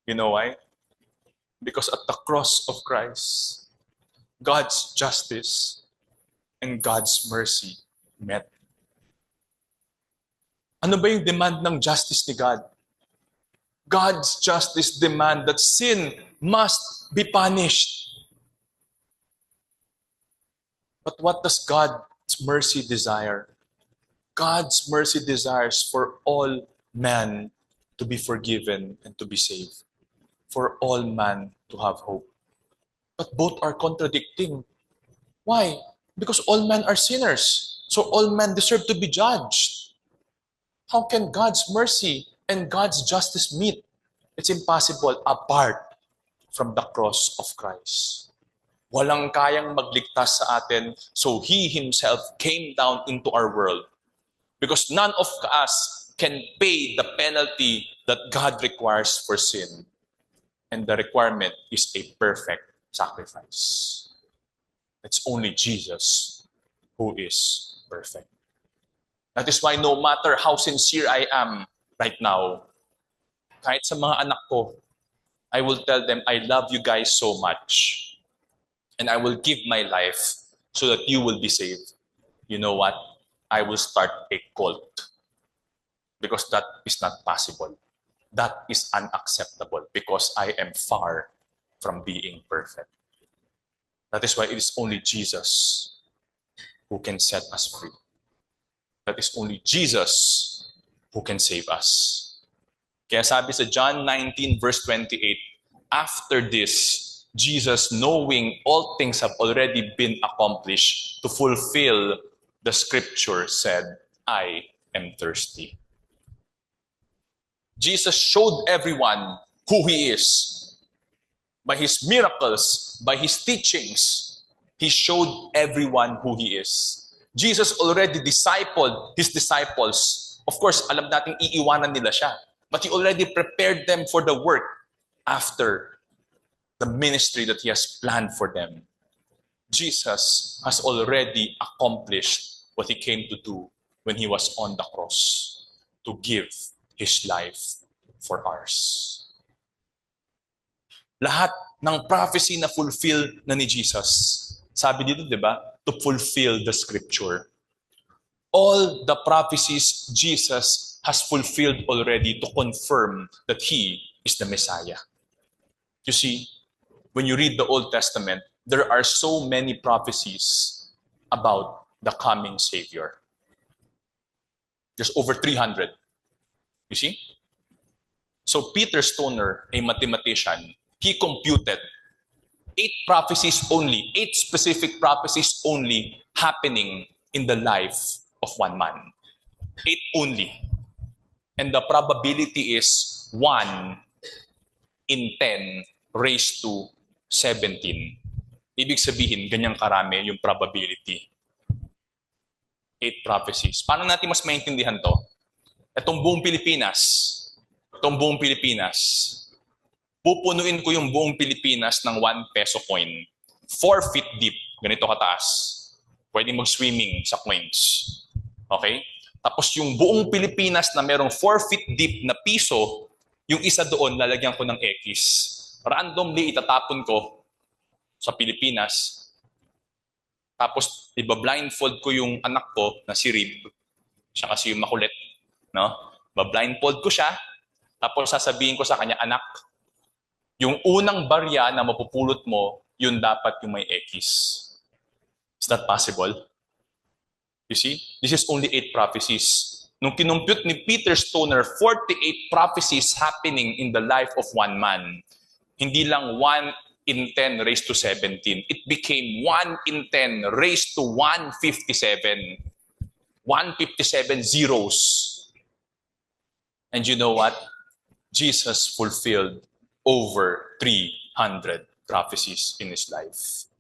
You know why? Because at the cross of Christ, God's justice and God's mercy met. Ano ba yung demand ng justice ni God? God's justice demand that sin must be punished. But what does God's mercy desire? God's mercy desires for all men to be forgiven and to be saved. For all man to have hope. But both are contradicting. Why? Because all men are sinners. So all men deserve to be judged. How can God's mercy and God's justice meet? It's impossible apart from the cross of Christ. Walang kayang magligtas sa atin, so He Himself came down into our world. Because none of us can pay the penalty that God requires for sin. And the requirement is a perfect sacrifice. It's only Jesus who is perfect. That is why no matter how sincere I am right now, kahit sa mga anak ko, I will tell them, I love you guys so much. And I will give my life so that you will be saved. You know what? I will start a cult. Because that is not possible. That is unacceptable because I am far from being perfect. That is why it is only Jesus who can set us free. That is only Jesus who can save us. Kaya sabi sa John 19 verse 28, after this, Jesus, knowing all things have already been accomplished to fulfill the scripture, said, I am thirsty. Jesus showed everyone who He is. By His miracles, by His teachings, He showed everyone who He is. Jesus already discipled His disciples. Of course, alam natin iiwanan nila siya. But He already prepared them for the work after the ministry that He has planned for them. Jesus has already accomplished what He came to do when He was on the cross, to give His life for ours. Lahat ng prophecy na fulfill na ni Jesus. Sabi dito, di ba? To fulfill the scripture. All the prophecies Jesus has fulfilled already to confirm that He is the Messiah. You see, when you read the Old Testament, there are so many prophecies about the coming Savior. There's over 300. You see? So Peter Stoner, a mathematician, he computed 8 prophecies only, 8 specific prophecies only happening in the life of one man. 8 only. And the probability is 1 in 10 raised to 17. Ibig sabihin, ganyang karami yung probability. 8 prophecies. Paano natin mas maintindihan to? Itong buong Pilipinas, pupunuin ko yung buong Pilipinas ng 1 peso coin. 4 feet deep, ganito kataas. Pwede mag-swimming sa coins. Okay? Tapos yung buong Pilipinas na merong 4 feet deep na piso, yung isa doon lalagyan ko ng X. Randomly itatapon ko sa Pilipinas, tapos iba-blindfold ko yung anak ko na si Rib, siya kasi yung makulit, no? Ba-blindfold ko siya, tapos sasabihin ko sa kanya, anak, yung unang barya na mapupulot mo, yun dapat yung may X. Is that possible? You see? This is only 8 prophecies. Nung kinumpute ni Peter Stoner, 48 prophecies happening in the life of one man. Hindi lang 1 in 10 raised to 17. It became 1 in 10 raised to 157. 157 zeros. And you know what? Jesus fulfilled over 300 prophecies in his life.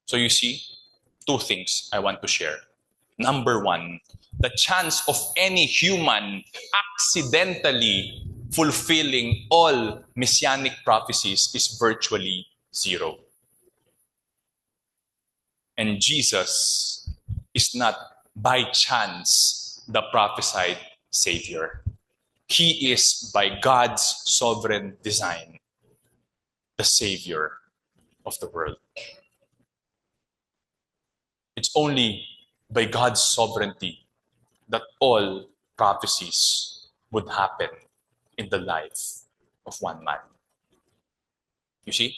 So you see, 2 things I want to share. Number 1, the chance of any human accidentally fulfilling all messianic prophecies is virtually 0. And Jesus is not by chance the prophesied Savior. He is, by God's sovereign design, the Savior of the world. It's only by God's sovereignty that all prophecies would happen in the life of one man. You see?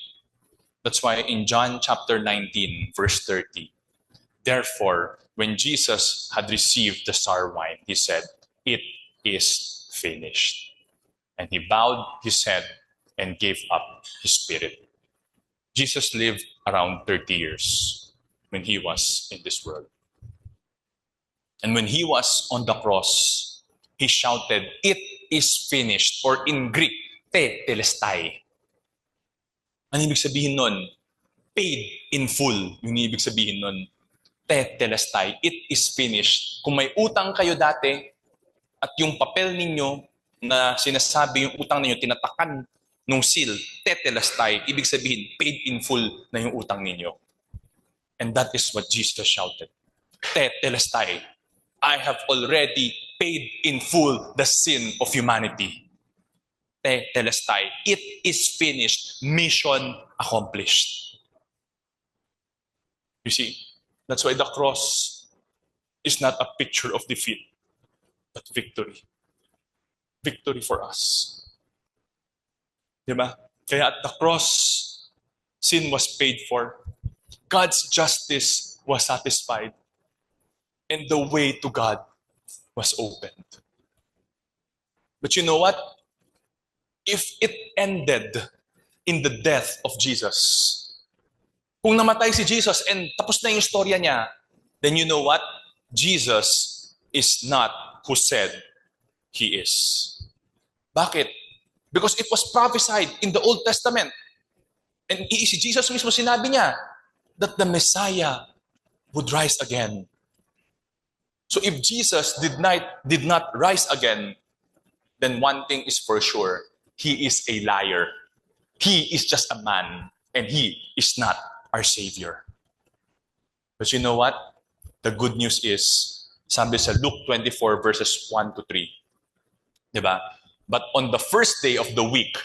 That's why in John chapter 19, verse 30, therefore, when Jesus had received the sour wine, he said, it is finished. And he bowed his head and gave up his spirit. Jesus lived around 30 years when he was in this world. And when he was on the cross, he shouted, it is finished, or in Greek, tetelestai. Ano ibig sabihin nun? Paid in full. Yung ibig sabihin nun, tetelestai, it is finished. Kung may utang kayo dati, at yung papel ninyo na sinasabi yung utang ninyo, tinatakan nung seal, tetelestai, ibig sabihin, paid in full na yung utang ninyo. And that is what Jesus shouted. Tetelestai. I have already paid in full the sin of humanity. Tetelestai. It is finished. Mission accomplished. You see, that's why the cross is not a picture of defeat, but victory. Victory for us. Diba? Kaya at the cross, sin was paid for. God's justice was satisfied. And the way to God was opened. But you know what? If it ended in the death of Jesus, kung namatay si Jesus and tapos na yung storya niya, then you know what? Jesus is not who said he is. Bakit? Because it was prophesied in the Old Testament. And si Jesus mismo sinabi niya that the Messiah would rise again. So if Jesus did not rise again, then one thing is for sure, he is a liar. He is just a man, and he is not our Savior. But you know what? The good news is, sabi sa Luke 24 verses 1 to 3, diba? But on the first day of the week,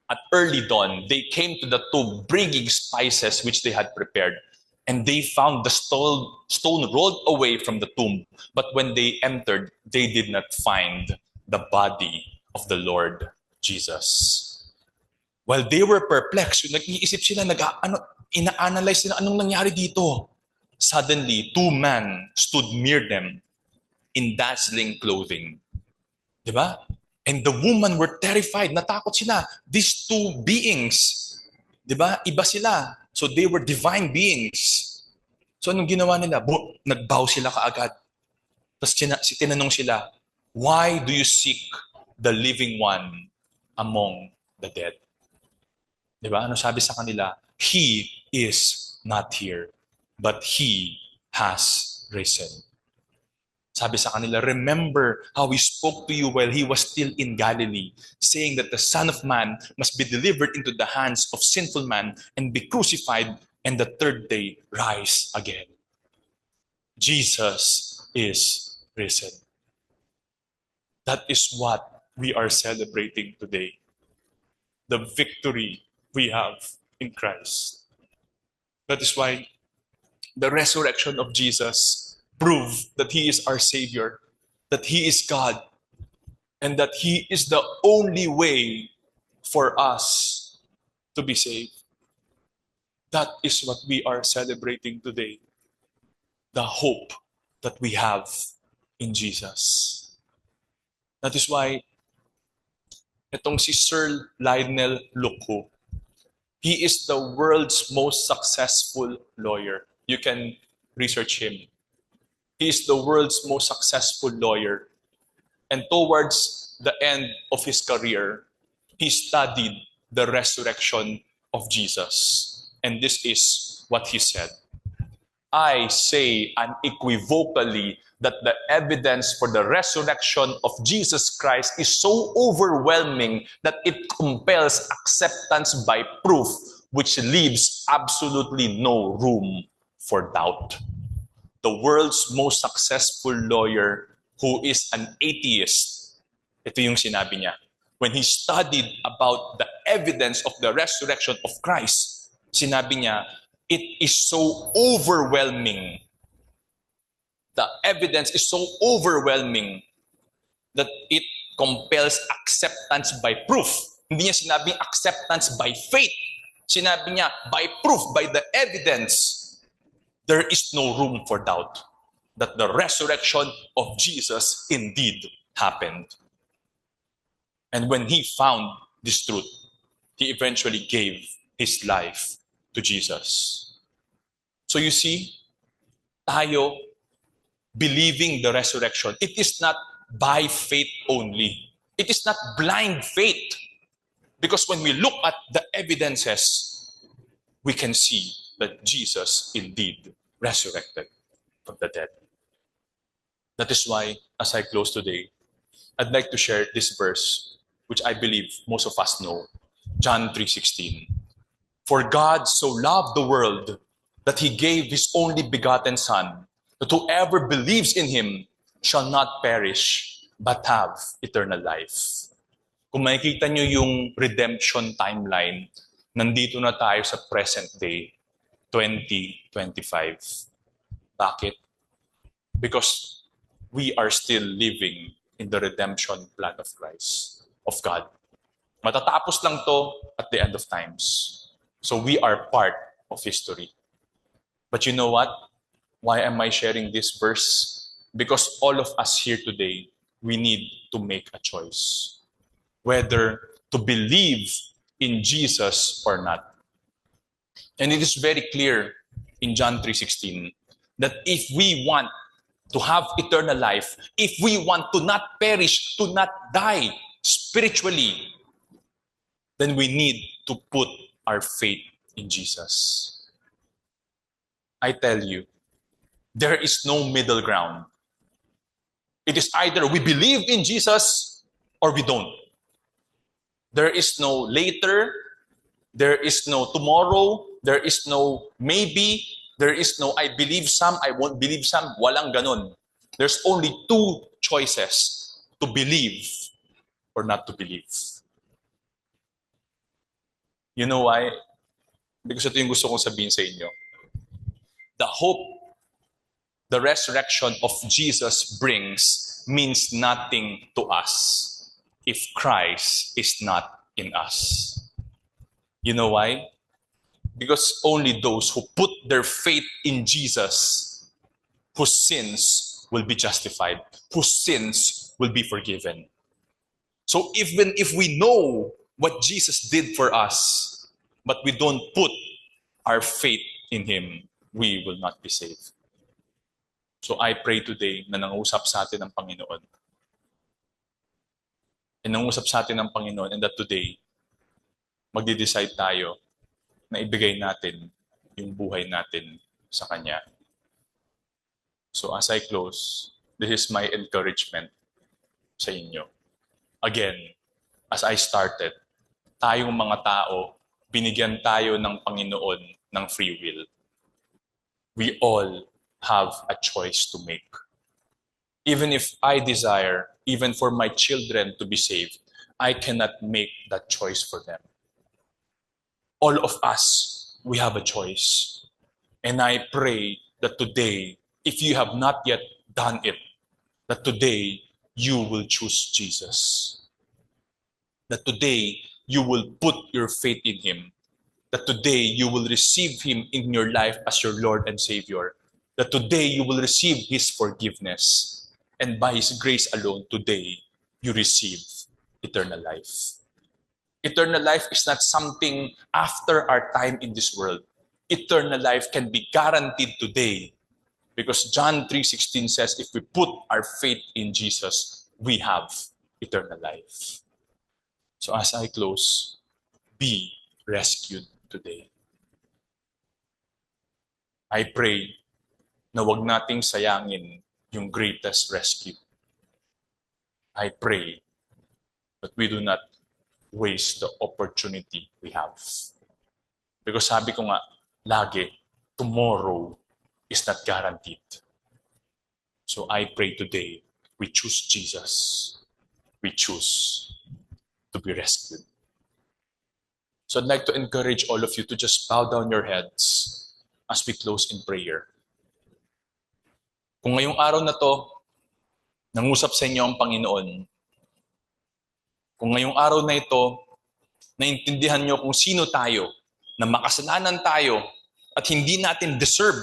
at early dawn, they came to the tomb bringing spices which they had prepared. And they found the stone rolled away from the tomb. But when they entered, they did not find the body of the Lord Jesus. While they were perplexed, nag-iisip sila, ina-analyze sila, anong nangyari dito? Suddenly, 2 men stood near them in dazzling clothing. Diba? And the women were terrified. Natakot sila. These 2 beings, diba? Iba sila. So they were divine beings. So anong ginawa nila? Nagbow sila kaagad. Tapos tinanong sila, why do you seek the living one among the dead? Diba? Ano sabi sa kanila? He is not here, but he has risen. Sabi sa kanila, remember how he spoke to you while he was still in Galilee, saying that the Son of Man must be delivered into the hands of sinful man and be crucified, and the 3rd day rise again. Jesus is risen. That is what we are celebrating today. The victory we have in Christ. That is why the resurrection of Jesus proved that He is our Savior, that He is God, and that He is the only way for us to be saved. That is what we are celebrating today. The hope that we have in Jesus. That is why itong si Sir Lionel Lucco, he is the world's most successful lawyer. You can research him. He is the world's most successful lawyer. And towards the end of his career, he studied the resurrection of Jesus. And this is what he said. I say unequivocally that the evidence for the resurrection of Jesus Christ is so overwhelming that it compels acceptance by proof, which leaves absolutely no room for doubt. The world's most successful lawyer, who is an atheist, ito yung sinabi niya. When he studied about the evidence of the resurrection of Christ, sinabi niya, it is so overwhelming. The evidence is so overwhelming that it compels acceptance by proof. Hindi niya sinabing acceptance by faith. Sinabi niya, by proof, by the evidence, there is no room for doubt that the resurrection of Jesus indeed happened. And when he found this truth, he eventually gave his life to Jesus. So you see, tayo believing the resurrection, it is not by faith only. It is not blind faith. Because when we look at the evidences, we can see that Jesus indeed resurrected from the dead. That is why, as I close today, I'd like to share this verse, which I believe most of us know, John 3:16. For God so loved the world that He gave His only begotten Son, that whoever believes in Him shall not perish, but have eternal life. Kung makikita nyo yung redemption timeline, nandito na tayo sa present day, 2025. Bakit? Because we are still living in the redemption plan of Christ, of God. Matatapos lang to at the end of times. So we are part of history. But you know what? Why am I sharing this verse? Because all of us here today, we need to make a choice. Whether to believe in Jesus or not. And it is very clear in John 3:16 that if we want to have eternal life, if we want to not perish, to not die spiritually, then we need to put our faith in Jesus. I tell you, there is no middle ground. It is either we believe in Jesus or we don't. There is no later, there is no tomorrow, there is no maybe, there is no I believe some, I won't believe some. Walang ganon. There's only two choices, to believe or not to believe. You know why? Because ito yung gusto kong sabihin sa inyo. The hope, the resurrection of Jesus brings means nothing to us if Christ is not in us. You know why? Because only those who put their faith in Jesus, whose sins will be justified, whose sins will be forgiven. So even if we know what Jesus did for us, but we don't put our faith in Him, we will not be saved. So I pray today na nangusap sa atin ng Panginoon. And nangusap sa atin ng Panginoon, and that today, magde-decide tayo na ibigay natin yung buhay natin sa Kanya. So as I close, this is my encouragement sa inyo. Again, as I started, tayong mga tao, binigyan tayo ng Panginoon ng free will. We all have a choice to make. Even if I desire, even for my children to be saved, I cannot make that choice for them. All of us, we have a choice. And I pray that today, if you have not yet done it, that today you will choose Jesus. That today you will put your faith in Him. That today you will receive Him in your life as your Lord and Savior. That today you will receive His forgiveness. And by His grace alone, today you receive eternal life. Eternal life is not something after our time in this world. Eternal life can be guaranteed today. Because John 3:16 says, if we put our faith in Jesus, we have eternal life. So as I close, be rescued today. I pray na wag nating sayangin yung greatest rescue. I pray that we do not waste the opportunity we have. Because sabi ko nga, lagi, tomorrow is not guaranteed. So I pray today, we choose Jesus. We choose to be rescued. So I'd like to encourage all of you to just bow down your heads as we close in prayer. Kung ngayong araw na to, nangusap sa inyo ang Panginoon, kung ngayong araw na ito, naintindihan nyo kung sino tayo, na makasalanan tayo, at hindi natin deserve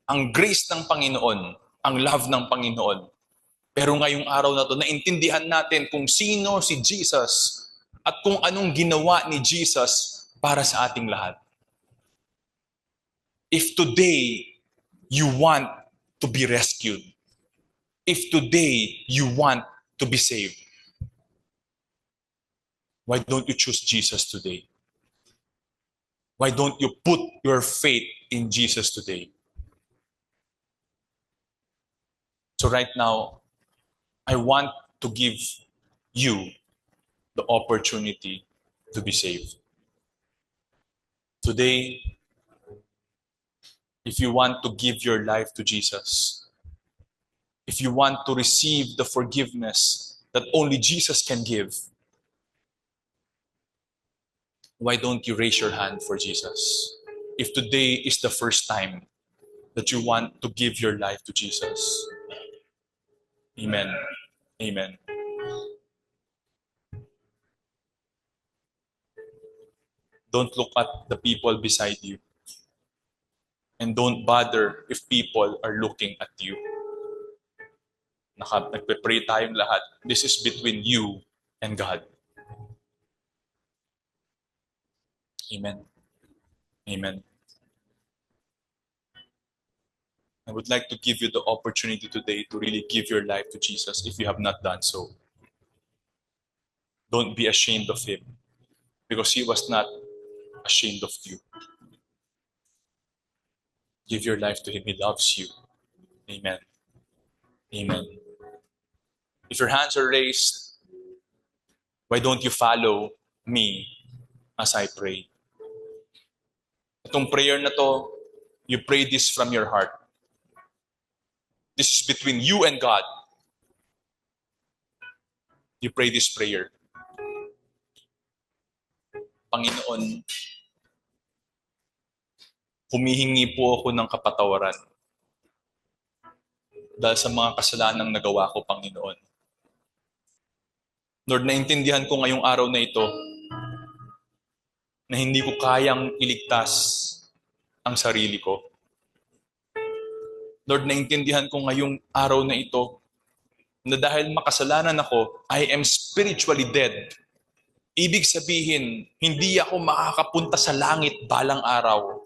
ang grace ng Panginoon, ang love ng Panginoon. Pero ngayong araw na to, naintindihan natin kung sino si Jesus at kung anong ginawa ni Jesus para sa ating lahat. If today you want to be rescued, if today you want to be saved, why don't you choose Jesus today? Why don't you put your faith in Jesus today? So right now, I want to give you the opportunity to be saved. Today, if you want to give your life to Jesus, if you want to receive the forgiveness that only Jesus can give, why don't you raise your hand for Jesus? If today is the first time that you want to give your life to Jesus. Amen. Amen. Don't look at the people beside you. And don't bother if people are looking at you. Nagpe-pray tayong lahat. This is between you and God. Amen. Amen. I would like to give you the opportunity today to really give your life to Jesus if you have not done so. Don't be ashamed of Him because He was not ashamed of you. Give your life to Him. He loves you. Amen. Amen. If your hands are raised, why don't you follow me as I pray? Itong prayer na to, you pray this from your heart. This is between you and God. You pray this prayer. Panginoon, humihingi po ako ng kapatawaran dahil sa mga kasalanang nagawa ko, Panginoon. Lord, naintindihan ko ngayong araw na ito na hindi ko kayang iligtas ang sarili ko. Lord, naintindihan ko ngayong araw na ito na dahil makasalanan ako, I am spiritually dead. Ibig sabihin, hindi ako makakapunta sa langit balang araw.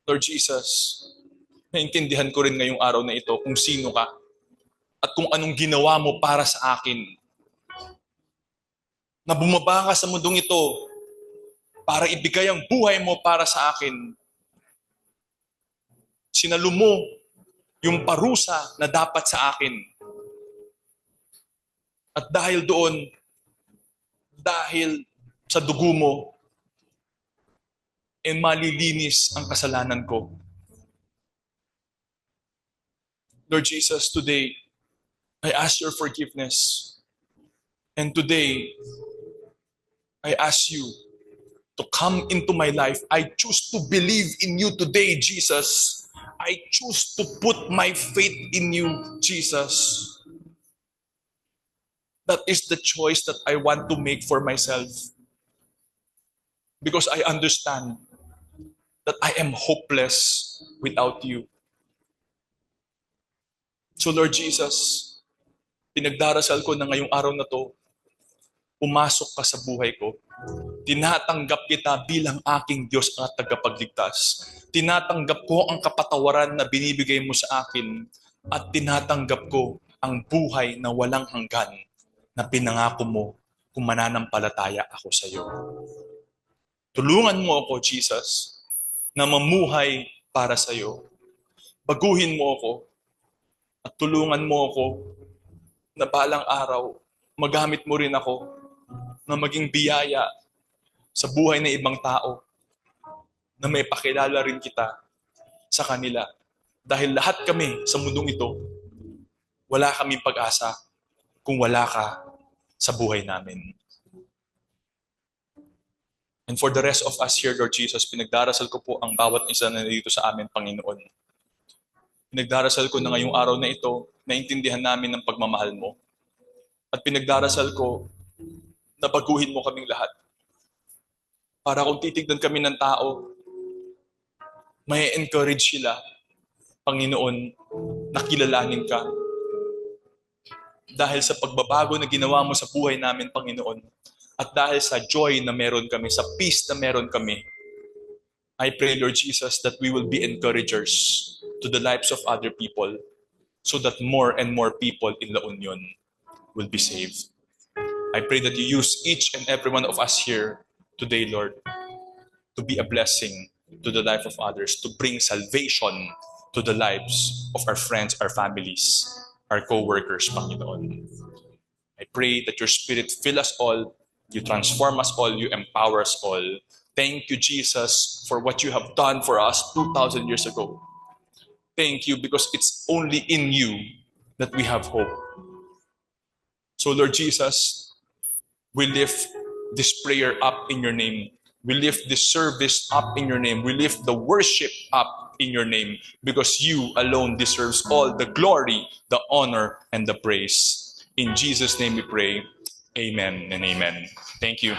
Lord Jesus, naintindihan ko rin ngayong araw na ito kung sino ka at kung anong ginawa mo para sa akin. Na bumaba ka sa mundong ito para ibigay ang buhay mo para sa akin. Sinalo mo yung parusa na dapat sa akin. At dahil doon, dahil sa dugo mo, malilinis ang kasalanan ko. Lord Jesus, today, I ask your forgiveness. And today, I ask you to come into my life. I choose to believe in you today, Jesus. I choose to put my faith in you, Jesus. That is the choice that I want to make for myself. Because I understand that I am hopeless without you. So Lord Jesus, pinagdarasal ko na ngayong araw na to, pumasok ka sa buhay ko. Tinatanggap kita bilang aking Diyos at tagapagligtas. Tinatanggap ko ang kapatawaran na binibigay mo sa akin at tinatanggap ko ang buhay na walang hanggan na pinangako mo kung mananampalataya ako sa iyo. Tulungan mo ako, Jesus, na mamuhay para sa iyo. Baguhin mo ako at tulungan mo ako na balang araw, magamit mo rin ako na maging biyaya sa buhay ng ibang tao, na may pakilala rin kita sa kanila. Dahil lahat kami sa mundong ito, wala kaming pag-asa kung wala ka sa buhay namin. And for the rest of us here, Lord Jesus, pinagdarasal ko po ang bawat isa na dito sa amin, Panginoon. Pinagdarasal ko na ngayong araw na ito, naintindihan namin ang pagmamahal mo. At pinagdarasal ko na baguhin mo kaming lahat. Para kung titignan kami ng tao, may encourage sila, Panginoon, na kilalanin ka. Dahil sa pagbabago na ginawa mo sa buhay namin, Panginoon, at dahil sa joy na meron kami, sa peace na meron kami, I pray, Lord Jesus, that we will be encouragers to the lives of other people so that more and more people in La Union will be saved. I pray that you use each and every one of us here today, Lord, to be a blessing to the life of others, to bring salvation to the lives of our friends, our families, our co-workers, Panginoon. I pray that your Spirit fill us all, you transform us all, you empower us all. Thank you, Jesus, for what you have done for us 2,000 years ago. Thank you because it's only in you that we have hope. So, Lord Jesus, we lift this prayer up in your name. We lift this service up in your name. We lift the worship up in your name because you alone deserves all the glory, the honor, and the praise. In Jesus' name we pray. Amen and amen. Thank you.